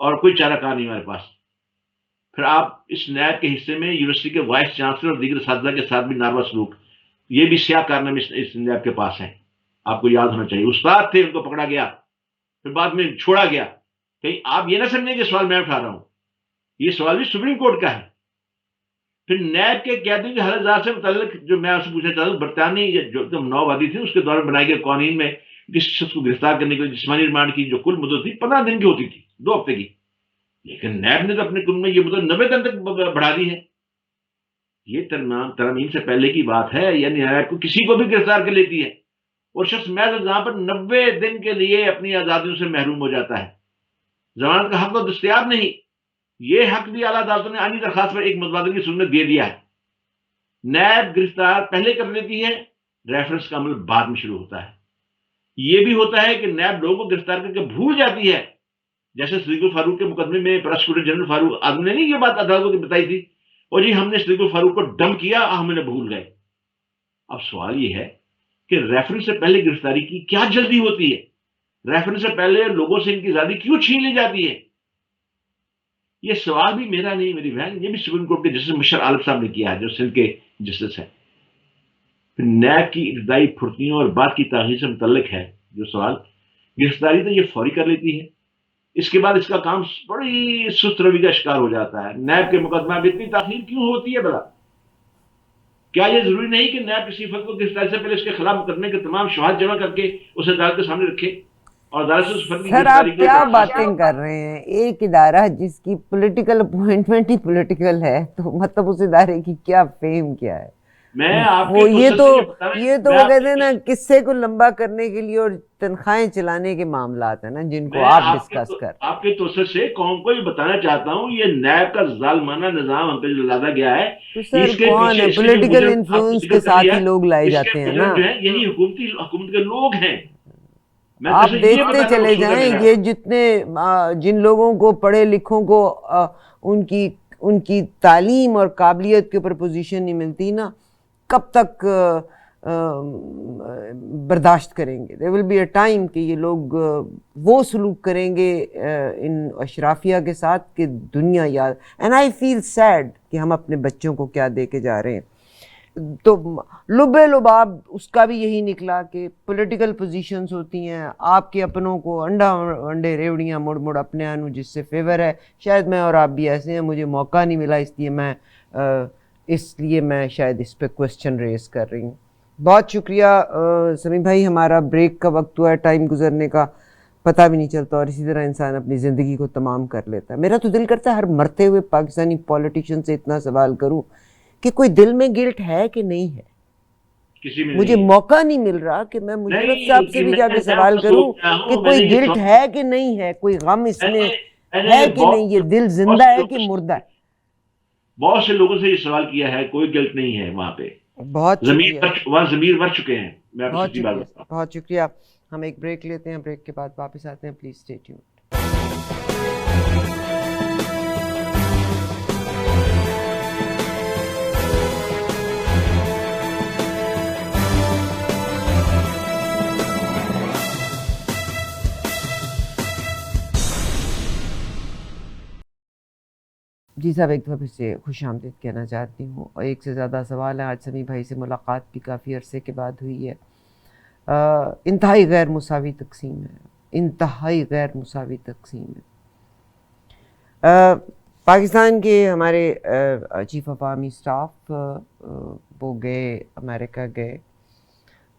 Speaker 2: اور کوئی چارہ کار نہیں ہمارے پاس۔ پھر آپ اس نیب کے حصے میں یونیورسٹی کے وائس چانسلر اور دیگر اساتذہ کے ساتھ بھی ناروا سلوک، یہ بھی سیاہ کارنامے اس نیب کے پاس ہیں، آپ کو یاد ہونا چاہیے۔ استاد تھے، ان کو پکڑا گیا، پھر بعد میں چھوڑا گیا۔ کہیں آپ یہ نہ سمجھیں کہ سوال میں اٹھا رہا ہوں، یہ سوال بھی سپریم کورٹ کا ہے۔ پھر نیب کے قیادی کے حلقات سے متعلق جو میں آپ سے پوچھنا چاہتا ہوں، برطانوی جو نو وادی تھی اس کے دوران بنائی گئی قوانین میں کسی شخص کو گرفتار کرنے کے لیے جسمانی ریمانڈ کی جو کل مدت تھی 15 دن کی ہوتی تھی، 2 ہفتے کی، لیکن نیب نے تو اپنے قانون میں یہ مدت 90 دن تک بڑھا دی ہے۔ یہ ترمیم سے پہلے کی بات ہے، یعنی نیب کو کسی کو بھی گرفتار کر لیتی ہے اور شخص محض الزام پر 90 دن کے لیے اپنی آزادیوں سے محروم ہو جاتا ہے، ضمانت کا حق تو دستیاب نہیں۔ یہ حق بھی اعلیٰ عدالتوں نے آئینی درخواست پر ایک متبادل کی صورت میں دے دیا ہے۔ نیب گرفتار پہلے کر لیتی ہے، ریفرنس کا عمل بعد میں شروع ہوتا ہے۔ یہ بھی ہوتا ہے کہ نیب لوگوں کو گرفتار کر کے بھول جاتی ہے، جیسے صدیق الفاروق کے مقدمے میں پراسیکیوٹر جنرل فاروق اعظم نے نہیں یہ بات عدالتوں کو بتائی تھی، اور جی ہم نے صدیق الفاروق کو ڈم کیا، ہم انہیں بھول گئے۔ اب سوال یہ ہے کہ ریفرنس سے پہلے گرفتاری کی کیا جلدی ہوتی ہے؟ ریفرنس سے پہلے لوگوں سے ان کی آزادی کیوں چھین لی جاتی ہے؟ یہ سوال بھی میرا نہیں میری بہن، یہ بھی سپریم کورٹ کے جسٹس مشر عالم صاحب نے کیا ہے جو سندھ کے جسٹس ہیں۔ پھر نیب کی ابتدائی پھرتیوں اور بعد کی تاخیر سے متعلق ہے جو سوال، گرفتاری تو یہ فوری کر لیتی ہے، اس کے بعد اس کا کام بڑی سست روی کا شکار ہو جاتا ہے۔ نیب کے مقدمہ میں اتنی تاخیر کیوں ہوتی ہے بھلا؟ کیا یہ ضروری نہیں کہ نیب کسی فرد کو گرفتاری سے پہلے اس کے خلاف مقدمے کے تمام شواہد جمع کر کے اسے عدالت کے سامنے رکھے اور عدالت سے اس فرد کی
Speaker 1: سر
Speaker 2: گرفتاری
Speaker 1: آپ کیا باتیں کر رہے ہیں؟ ایک ادارہ جس کی پولیٹیکل اپوائنٹمنٹ ہی پولیٹیکل ہے، تو مطلب اس ادارے کی کیا فیم کیا ہے؟
Speaker 2: میں آپ
Speaker 1: وہ یہ تو وہ کہتے ہیں نا قصے کو لمبا کرنے کے لیے اور تنخواہیں چلانے کے معاملات ہیں نا جن کو آپ ڈسکس کر
Speaker 2: آپ کے توسط سے قوم کو یہ بتانا چاہتا ہوں، یہ نیب کا ظالمانہ نظام ہم پہ جو لادا گیا ہے،
Speaker 1: سر کون ہے؟ پولیٹیکل انفلوئنس کے ساتھ ہی لوگ لائے جاتے ہیں نا،
Speaker 2: یہی حکومت کے لوگ ہیں۔
Speaker 1: آپ دیکھتے چلے جائیں یہ جن لوگوں کو پڑھے لکھوں کو ان کی تعلیم اور قابلیت کے اوپر پوزیشن نہیں ملتی نا، کب تک برداشت کریں گے؟ there will be a time کہ یہ لوگ وہ سلوک کریں گے ان اشرافیہ کے ساتھ کہ دنیا یاد۔ and I feel sad کہ ہم اپنے بچوں کو کیا دے کے جا رہے ہیں۔ تو لب لباب اس کا بھی یہی نکلا کہ پولیٹیکل پوزیشنز ہوتی ہیں، آپ کے اپنوں کو انڈے ریوڑیاں مڑ مڑ اپنے آنوں جس سے فیور ہے۔ شاید میں اور آپ بھی ایسے ہیں، مجھے موقع نہیں ملا اس لیے میں شاید اس پہ کوسچن ریز کر رہی ہوں۔ بہت شکریہ سمیم بھائی، ہمارا بریک کا وقت ہوا ہے، ٹائم گزرنے کا پتہ بھی نہیں چلتا اور اسی طرح انسان اپنی زندگی کو تمام کر لیتا ہے۔ میرا تو دل کرتا ہے ہر مرتے ہوئے پاکستانی پولیٹیشین سے اتنا سوال کروں کہ کوئی دل میں گلٹ ہے کہ نہیں ہے؟ مجھے موقع نہیں مل رہا کہ میں مجرد صاحب سے بھی جا کے سوال کروں کہ کوئی گلٹ ہے کہ نہیں ہے، کوئی غم اس میں ہے کہ نہیں، یہ دل زندہ ہے کہ مردہ ہے؟
Speaker 2: بہت سے لوگوں سے یہ سوال کیا ہے، کوئی گلٹ نہیں ہے وہاں پہ۔
Speaker 1: بہت شکریہ،
Speaker 2: وہاں ضمیر مر چکے ہیں. میں آپ کو
Speaker 1: بہت
Speaker 2: سچی بات
Speaker 1: شکریہ،
Speaker 2: بتاؤں.
Speaker 1: بہت شکریہ. ہم ایک بریک لیتے ہیں، بریک کے بعد واپس آتے ہیں. Please stay tuned. جی صاحب، ایک دفعہ پھر سے خوش آمدید کہنا چاہتی ہوں. اور ایک سے زیادہ سوال ہے. آج سمیع بھائی سے ملاقات بھی کافی عرصے کے بعد ہوئی ہے. انتہائی غیر مساوی تقسیم ہے، انتہائی غیر مساوی تقسیم ہے. پاکستان کے ہمارے چیف آف آرمی اسٹاف وہ گئے، امریکہ گئے.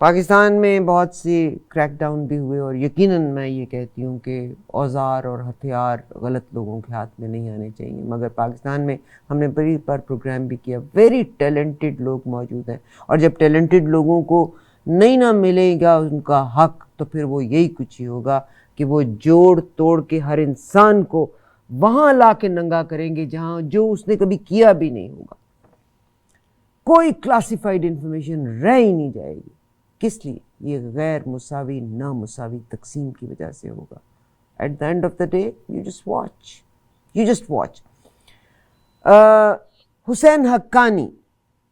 Speaker 1: پاکستان میں بہت سے کریک ڈاؤن بھی ہوئے، اور یقیناً میں یہ کہتی ہوں کہ اوزار اور ہتھیار غلط لوگوں کے ہاتھ میں نہیں آنے چاہیے. مگر پاکستان میں ہم نے بڑی بار پروگرام بھی کیا، ویری ٹیلنٹڈ لوگ موجود ہیں. اور جب ٹیلنٹڈ لوگوں کو نہیں نہ ملے گا ان کا حق، تو پھر وہ یہی کچھ ہی ہوگا کہ وہ جوڑ توڑ کے ہر انسان کو وہاں لا کے ننگا کریں گے جہاں جو اس نے کبھی کیا بھی نہیں ہوگا. کوئی کلاسیفائڈ انفارمیشن رہ ہی نہیں جائے گی. کس لیے؟ یہ غیر مساوی نامساوی تقسیم کی وجہ سے ہوگا. At the end of the day you just watch. Husain Haqqani,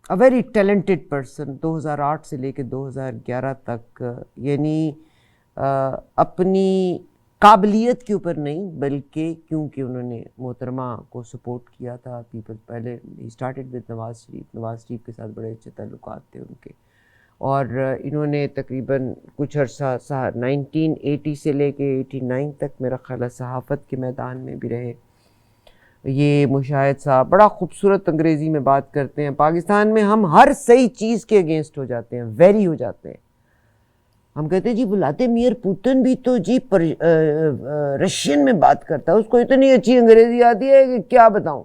Speaker 1: a very talented person، 2008 سے لے کے 2011 تک، یعنی اپنی قابلیت کے اوپر نہیں بلکہ کیونکہ انہوں نے محترمہ کو سپورٹ کیا تھا. پیپل پہلے اسٹارٹیڈ وتھ نواز شریف کے ساتھ بڑے اچھے تعلقات تھے ان کے. اور انہوں نے تقریباً کچھ عرصہ 1980 سے لے کے 89 تک میرا خیال ہے صحافت کے میدان میں بھی رہے. یہ مشاہد صاحب بڑا خوبصورت انگریزی میں بات کرتے ہیں. پاکستان میں ہم ہر صحیح چیز کے اگینسٹ ہو جاتے ہیں، ویری ہو جاتے ہیں. ہم کہتے ہیں جی ولادیمیر پوتن بھی تو جی رشین میں بات کرتا ہے، اس کو اتنی اچھی انگریزی آتی ہے کہ کیا بتاؤں.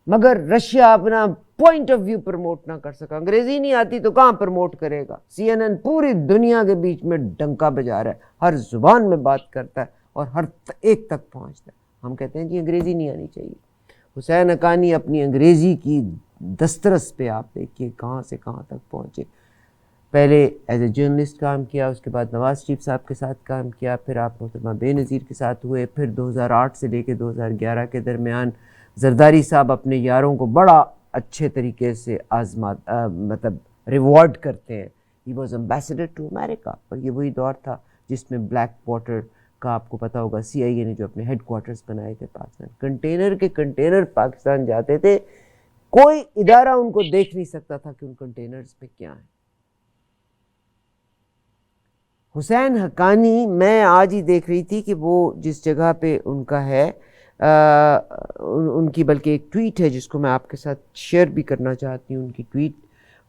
Speaker 1: مگر رشیا اپنا پوائنٹ آف ویو پروموٹ نہ کر سکا. انگریزی نہیں آتی تو کہاں پروموٹ کرے گا. CNN پوری دنیا کے بیچ میں ڈنکا بجا رہا ہے، ہر زبان میں بات کرتا ہے اور ہر ایک تک پہنچتا ہے. ہم کہتے ہیں جی انگریزی نہیں آنی چاہیے. حسین حقانی اپنی انگریزی کی دسترس پہ آپ دیکھیے کہاں سے کہاں تک پہنچے. پہلے ایز اے جرنلسٹ کام کیا، اس کے بعد نواز شریف صاحب کے ساتھ کام کیا، پھر آپ محترمہ بے نظیر کے ساتھ ہوئے، پھر 2008 سے لے کے 2011 کے درمیان زرداری صاحب اپنے یاروں کو بڑا اچھے طریقے سے مطلب ریوارڈ کرتے ہیں. ہی واز ایمبیسڈر ٹو امریکہ. اور یہ وہی دور تھا جس میں بلیک واٹر کا آپ کو پتہ ہوگا CIA نے جو اپنے ہیڈ کوارٹرز بنائے تھے پاکستان، کنٹینر کے کنٹینر پاکستان جاتے تھے. کوئی ادارہ ان کو دیکھ نہیں سکتا تھا کہ ان کنٹینرز پہ کیا ہیں. حسین حقانی، میں آج ہی دیکھ رہی تھی کہ وہ جس جگہ پہ ان کا ہے، ان کی بلکہ ایک ٹویٹ ہے جس کو میں آپ کے ساتھ شیئر بھی کرنا چاہتی ہوں. ان کی ٹویٹ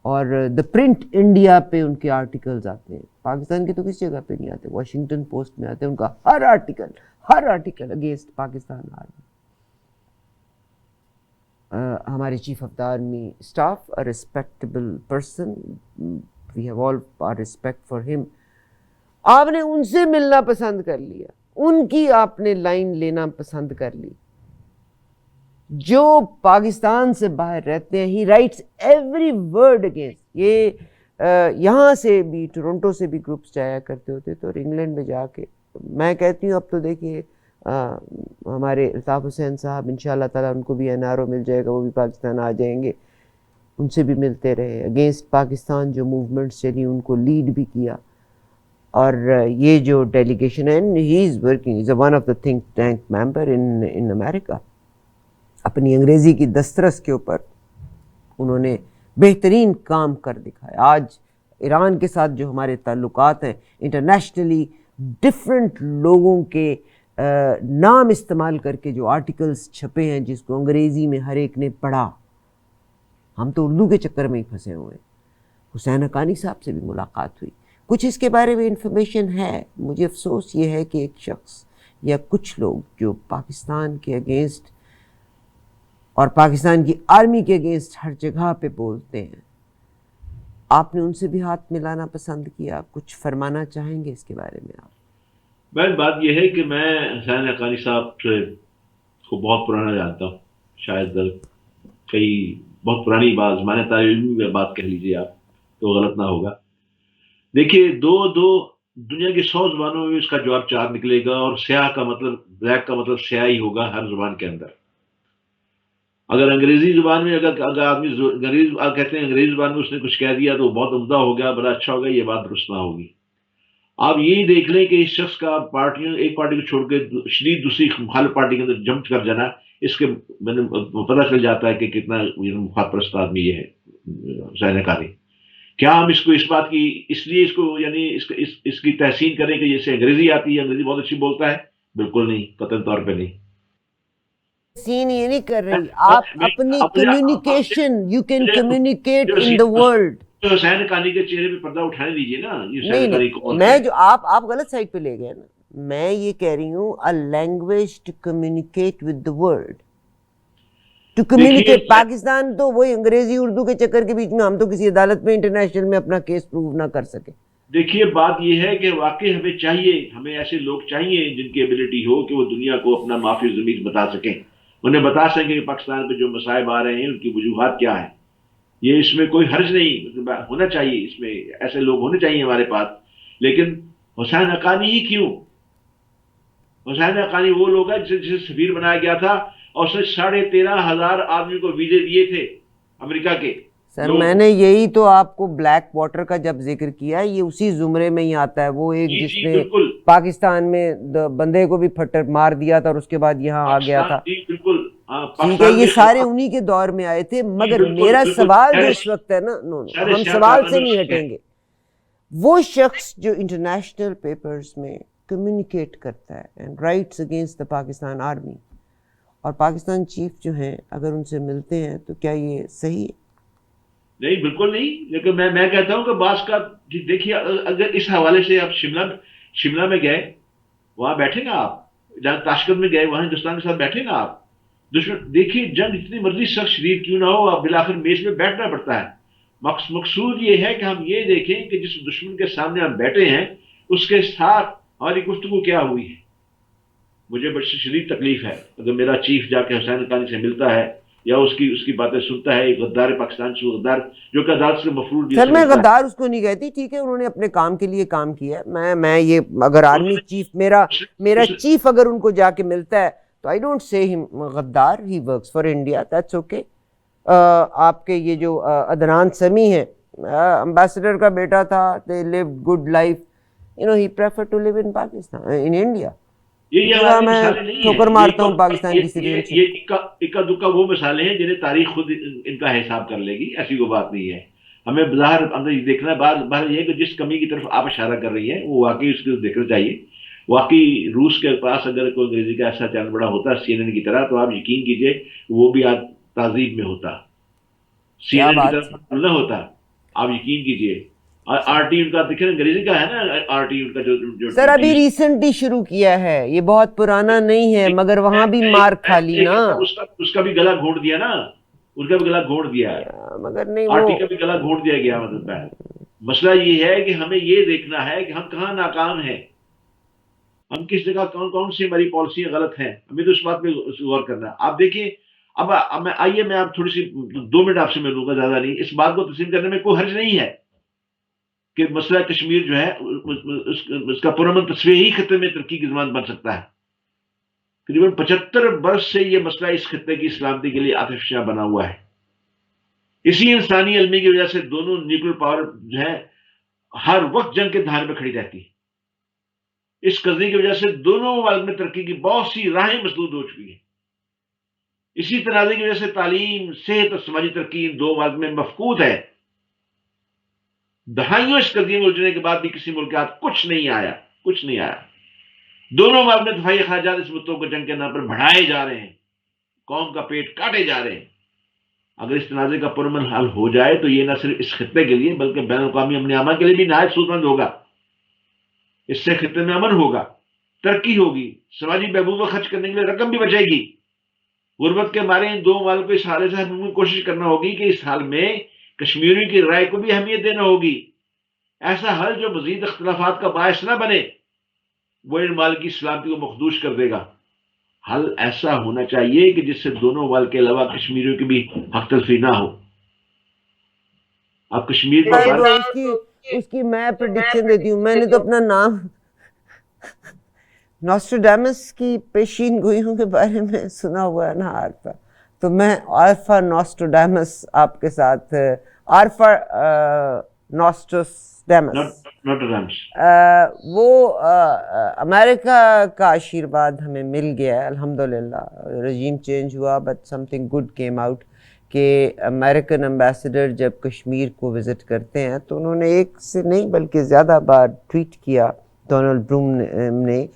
Speaker 1: اور دا پرنٹ انڈیا پہ ان کے آرٹیکلز آتے ہیں. پاکستان کے تو کس جگہ پہ نہیں آتے، واشنگٹن پوسٹ میں آتے ہیں. ان کا ہر آرٹیکل اگینسٹ پاکستان آرمی. ہمارے chief of the army staff, a respectable person، we have all our respect for him. آپ نے ان سے ملنا پسند کر لیا، ان کی آپ نے لائن لینا پسند کر لی. جو پاکستان سے باہر رہتے ہیں، he writes every word against. یہ یہاں سے بھی ٹورنٹو سے بھی گروپس جایا کرتے ہوتے تو، اور انگلینڈ میں جا کے میں کہتی ہوں اب تو دیکھیے ہمارے الطاف حسین صاحب انشاءاللہ تعالیٰ ان کو بھی NRO مل جائے گا، وہ بھی پاکستان آ جائیں گے. ان سے بھی ملتے رہے. اگینسٹ پاکستان جو موومنٹس چلی ان کو لیڈ بھی کیا. اور یہ جو ڈیلیگیشن ہے، he is working, is one of the think tank member in America. اپنی انگریزی کی دسترس کے اوپر انہوں نے بہترین کام کر دکھایا. آج ایران کے ساتھ جو ہمارے تعلقات ہیں، انٹرنیشنلی ڈفرینٹ لوگوں کے نام استعمال کر کے جو آرٹیکلز چھپے ہیں جس کو انگریزی میں ہر ایک نے پڑھا، ہم تو اردو کے چکر میں ہی پھنسے ہوئے ہیں. حسین حقانی صاحب سے بھی ملاقات ہوئی، کچھ اس کے بارے میں انفارمیشن ہے. مجھے افسوس یہ ہے کہ ایک شخص یا کچھ لوگ جو پاکستان کے اگینسٹ اور پاکستان کی آرمی کے اگینسٹ ہر جگہ پہ بولتے ہیں، آپ نے ان سے بھی ہاتھ ملانا پسند کیا. کچھ فرمانا چاہیں گے اس کے بارے میں آپ؟
Speaker 2: بہت بات یہ ہے کہ میں حسین حقانی صاحب سے کو بہت پرانا جانتا ہوں، شاید کئی بہت پرانی بات، زمانے طالب علم کی بات کہہ لیجیے آپ تو غلط نہ ہوگا. دیکھیے دنیا کی 100 زبانوں میں اس کا جواب 4 نکلے گا، اور سیاہ کا مطلب بلیک کا مطلب سیاہ ہی ہوگا ہر زبان کے اندر. اگر انگریزی زبان میں اگر آدمی کہتے ہیں انگریزی زبان میں اس نے کچھ کہہ دیا تو بہت عمدہ ہو گیا، بڑا اچھا ہوگا، یہ بات درست نہ ہوگی. آپ یہی دیکھ لیں کہ اس شخص کا ایک پارٹی کو چھوڑ کے شدید دوسری مخالف پارٹی کے اندر جمپ کر جانا، اس کے میں نے پتہ چل جاتا ہے کہ کتنا مخالف پرست آدمی یہ ہے حسین حقانی. کیا ہم اس کو اس بات کی اس لیے اس کو یعنی اس کی تحسین کریں کہ جیسے انگریزی آتی ہے، انگریزی بہت اچھی بولتا ہے؟ بالکل نہیں، قطعی طور پہ نہیں.
Speaker 1: سین یہ نہیں کر رہی آپ اپنی communication, you can communicate in the world.
Speaker 2: Husain Haqqani کے چہرے پہ پردہ اٹھانے دیجیے نا.
Speaker 1: نہیں میں جو آپ غلط سائڈ پہ لے گئے نا. میں یہ کہہ رہی ہوں a language to communicate with the world. to communicate. Pakistan تو وہی انگریزی اردو کے چکر کے بیچ میں ہم تو کسی عدالت میں انٹرنیشنل میں اپنا کیس پروو نہ کر سکے.
Speaker 2: دیکھیے بات یہ ہے کہ واقعی ہمیں چاہیے، ہمیں ایسے لوگ چاہیے جن کی ایبلٹی ہو کہ وہ دنیا کو اپنا معافی ضمیر بتا سکیں، انہیں بتا سکیں کہ پاکستان پہ جو مصائب آ رہے ہیں ان کی وجوہات کیا ہیں. یہ اس میں کوئی حرج نہیں ہونا چاہیے، اس میں ایسے لوگ ہونے چاہیے ہمارے پاس. لیکن حسین حقانی ہی کیوں؟ حسین حقانی وہ لوگ ہیں جسے سفیر بنایا گیا تھا اور اس نے 13,500 آدمی کو ویزے دیے تھے امریکہ کے.
Speaker 1: سر میں نے یہی تو آپ کو بلیک واٹر کا جب ذکر کیا، یہ اسی زمرے میں ہی آتا ہے. وہ ایک جس نے پاکستان میں بندے کو بھی پھٹر مار دیا تھا اور اس کے بعد یہاں آ گیا تھا.
Speaker 2: بالکل
Speaker 1: ٹھیک ہے، یہ سارے انہی کے دور میں آئے تھے. مگر میرا سوال جو اس وقت ہے نا، ہم سوال سے نہیں ہٹیں گے. وہ شخص جو انٹرنیشنل پیپرز میں کمیونیکیٹ کرتا ہے and rights against the Pakistan army, اور پاکستان چیف جو ہیں اگر ان سے ملتے ہیں تو کیا یہ صحیح ہے؟
Speaker 2: نہیں بالکل نہیں. لیکن میں کہتا ہوں کہ بعض کا دیکھیے، اگر اس حوالے سے آپ شملہ میں گئے، وہاں بیٹھے نا آپ، جہاں تاشکند میں گئے وہاں ہندوستان کے ساتھ بیٹھے نا آپ. دشمن دیکھیے، جنگ جتنی مرضی سخت شدید کیوں نہ ہو، آپ بالآخر میز میں بیٹھنا پڑتا ہے. مقصود یہ ہے کہ ہم یہ دیکھیں کہ جس دشمن کے سامنے ہم بیٹھے ہیں اس کے ساتھ ہماری گفتگو کیا ہوئی ہے. مجھے بڑی شدید تکلیف ہے اگر میرا چیف جا کے حسین حقانی سے ملتا ہے یا اس کی باتیں سنتا ہے. ایک غدار پاکستان سے غدار جو کہ عدالت سے مفرور.
Speaker 1: سر میں غدار اس کو نہیں کہتی، ٹھیک ہے انہوں نے اپنے کام کے لیے کام کیا ہے. میں یہ اگر آرمی چیف میرا چیف اگر ان کو جا کے ملتا ہے تو آئی ڈونٹ سے ہم غدار. He works for India, that's okay. آپ کے یہ جو عدنان سمیع ہے، امبیسڈر کا بیٹا تھا، they lived good life, you know he prefer to live in Pakistan, in India. میں ٹھوکر مارتا ہوں پاکستان کی سٹیزنشپ.
Speaker 2: یہ اکا دکا وہ مثالیں ہیں جنہیں تاریخ خود ان کا حساب کر لے گی، ایسی کوئی بات نہیں ہے. ہمیں بظاہر اندر دیکھنا بات یہ ہے کہ جس کمی کی طرف آپ اشارہ کر رہی ہیں وہ واقعی اس کو دیکھنا چاہیے. واقعی روس کے پاس اگر کوئی انگریزی کا ایسا چینل بڑا ہوتا CNN کی طرح تو آپ یقین کیجئے وہ بھی آج تہذیب میں ہوتا. CNN کی طرف نہ ہوتا، آپ یقین کیجئے. RT ان کا دیکھیں انگریزی کا ہے نا، RT ان کا جو
Speaker 1: سر ابھی ریسنٹلی شروع کیا ہے، یہ بہت پرانا نہیں ہے، مگر وہاں بھی مار کھا لی نا.
Speaker 2: اس کا بھی گلا گھونٹ دیا نا، اس کا بھی گلا گھونٹ دیا ہے،
Speaker 1: مگر نہیں
Speaker 2: RT کا بھی گلا گھونٹ دیا گیا. مطلب ہے مسئلہ یہ ہے کہ ہمیں یہ دیکھنا ہے کہ ہم کہاں ناکام ہیں، ہم کس جگہ کون سی ہماری پالیسی غلط ہیں. ہمیں تو اس بات پہ غور کرنا ہے. آپ دیکھیں اب آئیے میں آپ تھوڑی سی 2 منٹ آپ سے میں لوں گا، زیادہ نہیں. اس بات کو تسلیم کرنے میں کوئی حرج نہیں ہے کہ مسئلہ کشمیر جو ہے اس کا پرامن تصویری خطے میں ترقی کی زبان بن سکتا ہے. تقریباً 75 برس سے یہ مسئلہ اس خطے کی سلامتی کے لیے آتش فشاں بنا ہوا ہے. اسی انسانی المی کی وجہ سے دونوں نیوکلیر پاور جو ہے ہر وقت جنگ کے دھار میں کھڑی رہتی ہے. اس قضیے کی وجہ سے دونوں ممالک میں ترقی کی بہت سی راہیں مسدود ہو چکی ہیں. اسی تنازع کی وجہ سے تعلیم، صحت اور سماجی ترقی ان 2 ممالک میں مفقود ہے. دہائیوں اس قضیے میں الجھنے کے بعد بھی کسی ملک کے ہاتھ کچھ نہیں آیا. دونوں ممالک میں دفاعی اخراجات اس مدتوں کو جنگ کے نام پر بڑھائے جا رہے ہیں، قوم کا پیٹ کاٹے جا رہے ہیں. اگر اس تنازع کا پرامن حل ہو جائے تو یہ نہ صرف اس خطے کے لیے بلکہ بین الاقوامی امن امان کے لیے بھی نہایت سود مند ہوگا. اس سے خطے میں امن ہوگا، ترقی ہوگی، سماجی بہبود کو خرچ کرنے کے لیے رقم بھی بچے گی. غربت کے مارے ان 2 ممالک کو اس حالے سے ہمیں کوشش کرنا ہوگی کہ اس حال میں کشمیریوں کی رائے کو بھی اہمیت دینا ہوگی. ایسا حل جو مزید اختلافات کا باعث نہ بنے، وہ ان ممالک کی سلامتی کو مخدوش کر دے گا. حل ایسا ہونا چاہیے کہ جس سے دونوں والد کے علاوہ کشمیریوں کی بھی حق تلفی نہ ہو. اب کشمیر کو
Speaker 1: اس کی میں پریڈکشن دیتی ہوں. میں نے تو اپنا نام نوسٹراڈامس کی پیشین گوئیوں کے بارے میں سنا ہوا ہے نا عارفہ, تو میں عارفہ نوسٹراڈامس آپ کے ساتھ, عارفہ نوسٹراڈامس, وہ امریکہ کا آشیرواد ہمیں مل گیا ہے الحمدللہ. رجیم چینج ہوا but some thing good came out کہ امریکن امبیسڈر جب کشمیر کو وزٹ کرتے ہیں تو انہوں نے ایک سے نہیں بلکہ زیادہ بار ٹویٹ کیا ڈونلڈ ٹرمپ نے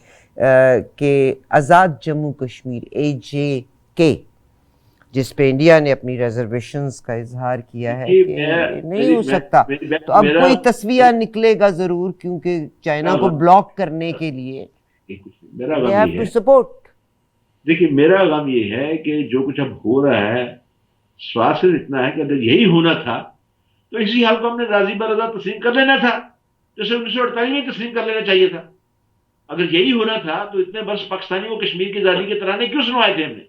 Speaker 1: کہ آزاد جموں کشمیر AJK, جس پہ انڈیا نے اپنی ریزرویشنز کا اظہار کیا ہے کہ نہیں ہو سکتا. تو اب کوئی تصویہ نکلے گا ضرور, کیونکہ چائنا کو بلاک کرنے کے لیے they have to support.
Speaker 2: دیکھیے میرا غم یہ ہے کہ جو کچھ اب ہو رہا ہے سوال صرف اتنا ہے کہ اگر یہی ہونا تھا تو اسی حال کو ہم نے راضی برضا تسلیم کر لینا تھا, جیسے 1948 میں تسلیم کر لینا چاہیے تھا. اگر یہی ہونا تھا تو اتنے برس پاکستانی کو کشمیر کی آزادی کے ترانے کیوں سنوائے تھے؟ ہم نے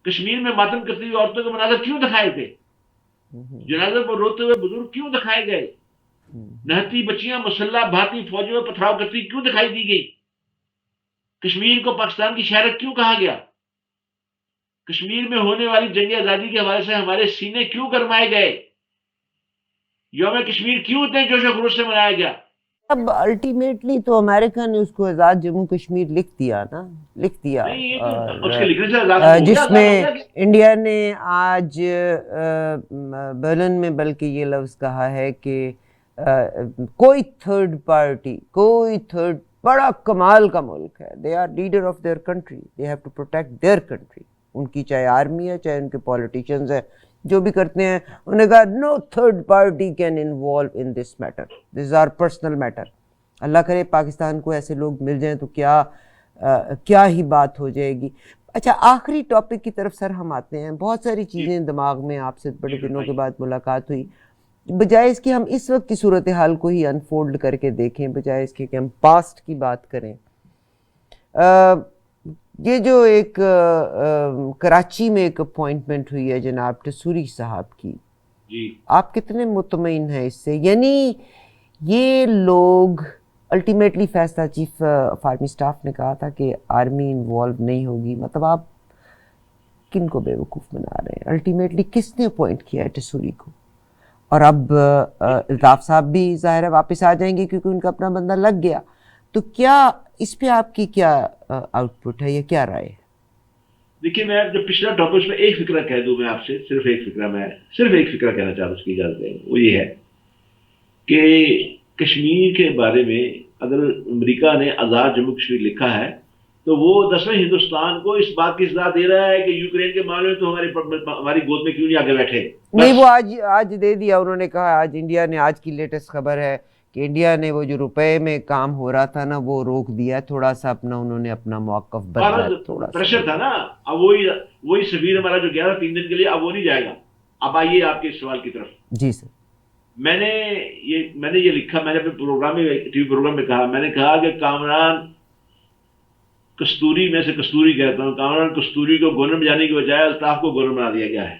Speaker 2: کشمیر میں ماتم کرتی ہوئی عورتوں کے مناظر کیوں دکھائے تھے؟ جنازے پر روتے ہوئے بزرگ کیوں دکھائے گئے؟ نہتی بچیاں مسلح بھارتی فوجوں میں پتھراؤ کرتی کیوں دکھائی دی گئی؟ کشمیر کو پاکستان کی شہرت کیوں کہا گیا؟ کشمیر میں ہونے والی جنگ آزادی کے حوالے سے ہمارے سینے کیوں گرمائے گئے؟ یوم کشمیر کیوں اتنے جوش و خروش سے منایا گیا؟
Speaker 1: اب الٹیمیٹلی تو امریکہ نے اس کو آزاد جموں کشمیر لکھ دیا نا, لکھ دیا, جس میں انڈیا نے آج برلن میں بلکہ یہ لفظ کہا ہے کہ کوئی تھرڈ پارٹی, کوئی تھرڈ, بڑا کمال کا ملک ہے, they are leader of their country, they have to protect their country. ان کی چاہے آرمی ہے چاہے ان کے پولیٹیشینز ہیں جو بھی کرتے ہیں, انہوں نے کہا no third party can involve in this matter, this is our personal matter. Allah کرے پاکستان کو ایسے لوگ مل جائیں تو کیا ہی بات ہو جائے گی. اچھا آخری ٹاپک کی طرف سر ہم آتے ہیں. بہت ساری چیزیں دماغ میں آپ سے بڑے دنوں کے بعد ملاقات ہوئی, بجائے اس کی ہم اس وقت کی صورتحال کو ہی انفولڈ کر کے دیکھیں, بجائے اس کے کہ ہم پاسٹ کی بات کریں. یہ جو ایک کراچی میں ایک اپوائنٹمنٹ ہوئی ہے جناب ٹسوری صاحب کی, آپ کتنے مطمئن ہیں اس سے؟ یعنی یہ لوگ الٹیمیٹلی فیصلہ چیف آف آرمی اسٹاف نے کہا تھا کہ آرمی انوالو نہیں ہوگی, مطلب آپ کن کو بیوقوف بنا رہے ہیں؟ الٹیمیٹلی کس نے اپوائنٹ کیا ہے ٹسوری کو؟ اور اب الطاف صاحب بھی ظاہر ہے واپس آ جائیں گے کیونکہ ان کا اپنا بندہ لگ گیا, تو کیا اس پہ آپ کی کیا آؤٹ پٹ ہے یا کیا رائے ہے؟
Speaker 2: دیکھیے میں جو پچھلا ٹاپک میں ایک فکرہ کہہ دوں, میں آپ سے صرف ایک فکرہ کہنا چاہتا ہوں, اس کی اجازت ہے. وہ یہ ہے کہ کشمیر کے بارے میں اگر امریکہ نے آزاد جموں کشمیر لکھا ہے تو وہ 10ویں ہندوستان کو اس بات کی اطلاع دے رہا ہے کہ یوکرین کے معاملے میں تو ہماری گود میں کیوں نہیں آگے بیٹھے.
Speaker 1: نہیں, وہ آج دے دیا انہوں نے, کہا آج انڈیا نے, آج کی لیٹسٹ خبر ہے کہ انڈیا نے وہ جو روپے میں کام ہو رہا تھا نا وہ روک دیا تھوڑا سا, انہوں نے اپنا موقف بدلا, تھوڑا
Speaker 2: پریشر تھا نا. اب وہی سفیر ہمارا جو گیا تھا 3 دن کے لیے, اب وہ نہیں جائے گا. اب آئیے آپ کے سوال کی طرف.
Speaker 1: جی سر.
Speaker 2: میں نے یہ لکھا, میں نے اپنے پروگرام میں, ٹی وی پروگرام میں کہا, میں نے کہا کہ کامران کستوری, میں سے کستوری کہتا ہوں, کامران کستوری کو گورنر جانے کی بجائے الطاف کو گورنر بنا دیا گیا ہے.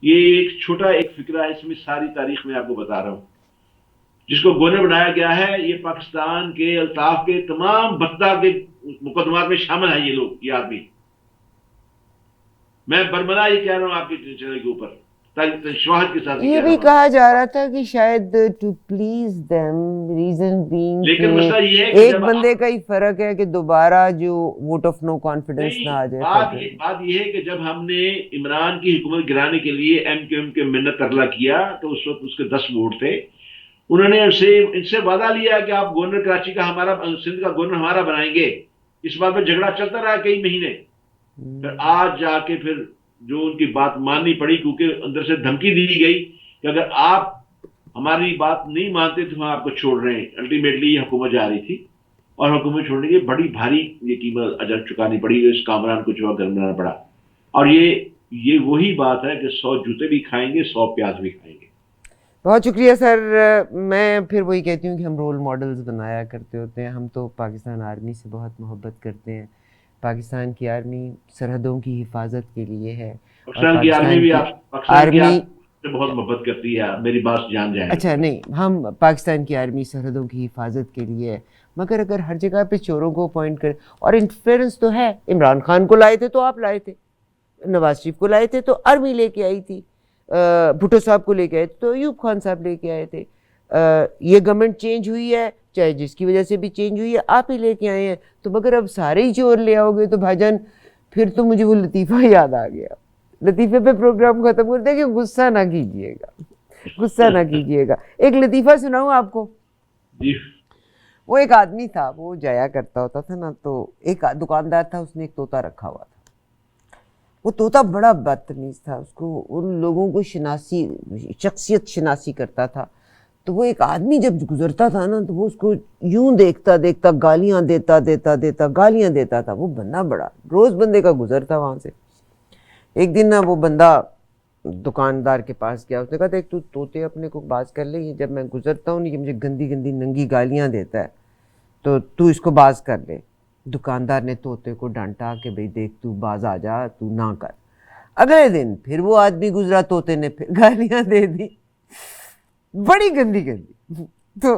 Speaker 2: یہ ایک چھوٹا ایک فکرہ ہے, اس میں ساری تاریخ میں آپ کو بتا رہا ہوں. جس کو گورنر بنایا گیا ہے یہ پاکستان کے الطاف کے تمام بدتا کے مقدمات میں شامل ہیں یہ لوگ, یہ آدمی. میں برملا یہ کہہ رہا ہوں آپ کے چینل کے اوپر شواہد کے ساتھ.
Speaker 1: یہ بھی کہا جا رہا تھا کہ شاید to please them, reason being
Speaker 2: لیکن مسئلہ یہ ہے
Speaker 1: ایک بندے کا ہی فرق ہے کہ دوبارہ جو ووٹ آف نو کانفیڈنس نہ آ جائے.
Speaker 2: بات یہ ہے کہ جب ہم نے عمران کی حکومت گرانے کے لیے ایم کے منت ترلا کیا تو اس وقت اس کے 10 ووٹ تھے. انہوں نے ان سے وعدہ لیا کہ آپ گورنر کراچی کا ہمارا, سندھ کا گورنر ہمارا بنائیں گے. اس بات پہ جھگڑا چلتا رہا کئی مہینے. پھر آج جا کے پھر جو ان کی بات ماننی پڑی, کیونکہ اندر سے دھمکی دی گئی کہ اگر آپ ہماری بات نہیں مانتے تو ہم آپ کو چھوڑ رہے ہیں. الٹیمیٹلی یہ حکومت جا رہی تھی اور حکومت چھوڑنے کی بڑی بھاری یہ قیمت اجر چکانی پڑی, اس کامران کو جو گھر بنانا پڑا. اور یہ وہی بات ہے کہ 100 جوتے بھی کھائیں گے 100 پیاز بھی کھائیں گے.
Speaker 1: بہت شکریہ سر. میں پھر وہی کہتی ہوں کہ ہم رول ماڈلز بنایا کرتے ہوتے ہیں. ہم تو پاکستان آرمی سے بہت محبت کرتے ہیں. پاکستان کی آرمی سرحدوں کی حفاظت کے لیے ہے.
Speaker 2: پاکستان کی آرمی بھی پاکستان کی آرمی سے بہت محبت کرتی ہے. میری بات جان جائیں.
Speaker 1: اچھا نہیں, ہم پاکستان کی آرمی سرحدوں کی حفاظت کے لیے ہے, مگر اگر ہر جگہ پہ چوروں کو اپوائنٹ کرے, اور انٹرفیئرنس تو ہے. عمران خان کو لائے تھے تو آپ لائے تھے, نواز شریف کو لائے تھے تو آرمی لے کے آئی تھی, بھٹو صاحب کو لے کے آئے تھے تو ایوب خان صاحب لے کے آئے تھے. یہ گورنمنٹ چینج ہوئی ہے, چاہے جس کی وجہ سے بھی چینج ہوئی ہے, آپ ہی لے کے آئے ہیں. تو مگر اب سارے ہی چور لے آؤ گے تو بھائی جان پھر تو مجھے وہ لطیفہ یاد آ گیا. لطیفے پہ پروگرام ختم کرتے ہیں کہ غصہ نہ کیجیے گا, غصہ نہ کیجیے گا. ایک لطیفہ سناؤں آپ کو. وہ ایک آدمی تھا, وہ جایا کرتا ہوتا تھا نا, تو ایک دکاندار تھا, اس نے ایک طوطا رکھا ہوا تھا. وہ طوطا بڑا بدتمیز تھا, اس کو ان لوگوں کو شخصیت شناسی کرتا تھا. تو وہ ایک آدمی جب گزرتا تھا نا تو وہ اس کو یوں دیکھتا دیکھتا گالیاں دیتا گالیاں دیتا تھا. وہ بندہ بڑا روز بندے کا گزر تھا وہاں سے. ایک دن نا وہ بندہ دکاندار کے پاس گیا, اس نے کہا دیکھ تو طوطے اپنے کو باز کر لے, یہ جب میں گزرتا ہوں یہ مجھے گندی گندی ننگی گالیاں دیتا ہے, تو اس کو باز کر لے. دکاندار نے طوطے کو ڈانٹا کہ بھئی دیکھ تو باز آ جا, تو نہ کر. اگلے دن پھر وہ آدمی گزرا, طوطے نے پھر گالیاں دے دی, بڑی گندی گندی. تو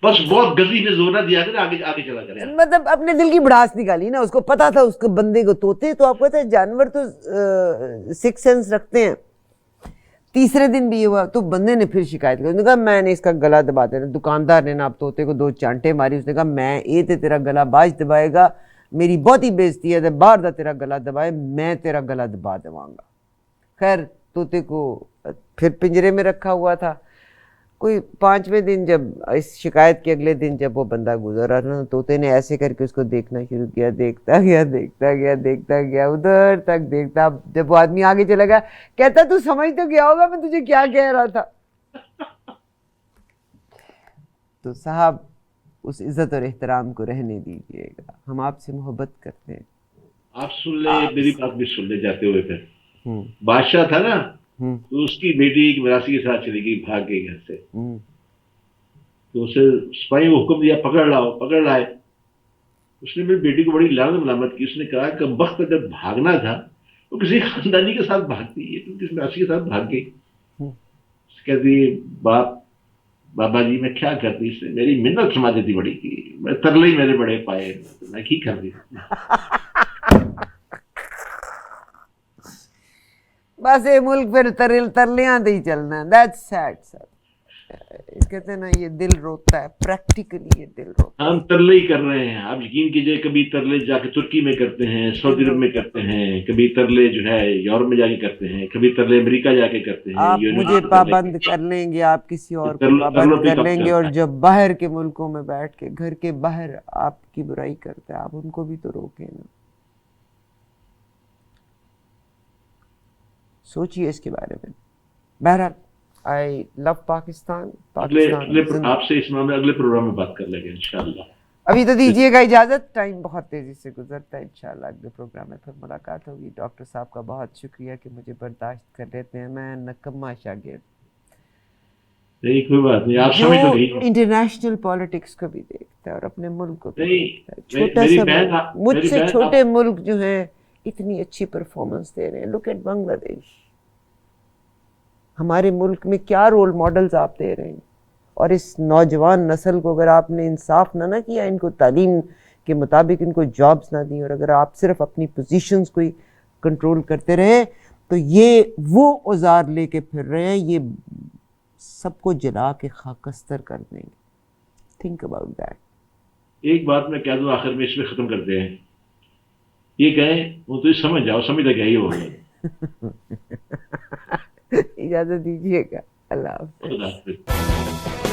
Speaker 2: بس بہت گندی میں زور نہ دیا کر, آگے چلا کر.
Speaker 1: مطلب اپنے دل کی بڑھاس نکالی نا, اس کو پتا تھا اس کو بندے کو. طوطے تو آپ کو پتا ہے جانور تو سکس سینس رکھتے ہیں. تیسرے دن بھی یہ ہوا تو بندے نے پھر شکایت کی, اس نے کہا میں نے اس کا گلا دبا دینا. دکاندار نے نا اب طوطے کو 2 چانٹے ماری. اس نے کہا میں یہ تے تیرا گلا باج دبائے گا, میری بہت ہی بےزتی ہے, باہر دا تیرا گلا دبائے, میں تیرا گلا دبا دواں گا. خیر طوطے کو پھر پنجرے میں رکھا ہوا تھا. کوئی 5ویں دن جب اس شکایت کے اگلے دن جب وہ بندہ گزرا نا, طوطے نے ایسے کر کے اس کو دیکھنا شروع کیا, دیکھتا گیا ادھر تک دیکھتا. جب وہ آدمی آگے چلا گیا کہتا تو سمجھ تو کیا ہوگا میں تجھے کیا کہہ رہا تھا. تو صاحب اس عزت اور احترام کو رہنے دیجیے گا, ہم آپ سے محبت کرتے ہیں.
Speaker 2: آپ سن لیں, میری بات بھی سن لے جاتے ہوئے. پھر بادشاہ تھا نا, تو اس کی بیٹی ایک وراثی کے ساتھ چلی گئی, بھاگ گئی گھر سے. تو اسے سپاہی کو حکم دیا پکڑ لائے. اس نے میری بیٹی کو بڑی لعنت ملامت کی. اس نے کہا کہ وقت اگر بھاگنا تھا تو کسی خاندانی کے ساتھ بھاگتی ہے, تو کسی وراثی کے ساتھ بھاگ گئی. کہتی بابا جی میں کیا کرتی, اس نے میری منت سما دیتی بڑی کی, میں ترلے ہی میرے بڑے پائے, میں کی کر دی.
Speaker 1: بس یہ ملک پھر ترلیاں دے ہی چلنا ہے. دیٹس سیڈ سر. کہتے ہیں نا یہ دل روتا ہے, پریکٹیکلی یہ دل روتا ہے.
Speaker 2: ہم ترلے ہی کر رہے ہیں. آپ یقین کیجئے, کبھی ترلے جا کے ترکی میں کرتے ہیں, سعودی عرب میں کرتے ہیں, کبھی ترلے جو ہے یورپ میں جا کے کرتے ہیں, کبھی ترلے امریکہ جا کے کرتے ہیں.
Speaker 1: آپ مجھے پابند کر لیں گے, آپ کسی اور کو پابند کر لیں گے, اور جب باہر کے ملکوں میں بیٹھ کے گھر کے باہر آپ کی برائی کرتے ہیں, آپ ان کو بھی تو روکیں نا. سوچئے اس کے بارے میں. بہرحال آئی لو پاکستان.
Speaker 2: آپ سے اس معاملے اگلے پروگرام میں بات کر لیں گے انشاءاللہ.
Speaker 1: ابھی تو دیجیے گا اجازت, ٹائم بہت تیزی سے گزرتا ہے. انشاءاللہ اگلے پروگرام میں پھر ملاقات ہوگی. ڈاکٹر صاحب کا بہت شکریہ کہ مجھے برداشت کر لیتے ہیں, میں نکما شاگرد.
Speaker 2: نہیں کوئی بات نہیں, آپ سمجھ تو گئی.
Speaker 1: انٹرنیشنل پالیٹکس کو بھی دیکھتا ہے اور اپنے ملک کو بھی دیکھتا ہے. چھوٹا سا مجھ سے چھوٹے ملک جو ہیں اتنی اچھی پرفارمنس دے رہے ہیں. لک ایٹ بنگلہ دیش. ہمارے ملک میں کیا رول ماڈلز آپ دے رہے ہیں, اور اس نوجوان نسل کو اگر آپ نے انصاف نہ کیا, ان کو تعلیم کے مطابق ان کو جابز نہ دیں, اور اگر آپ صرف اپنی پوزیشنز کو ہی کنٹرول کرتے رہے, تو یہ وہ اوزار لے کے پھر رہے ہیں, یہ سب کو جلا کے خاکستر کر دیں گے. Think about that.
Speaker 2: ایک بات میں کہہ دوں آخر میں, اس میں ختم کرتے ہیں. یہ کہیں وہ تو سمجھ جاؤ, سمجھ لگا ہی ہوگا.
Speaker 1: اجازت دیجیے گا. اللہ حافظ.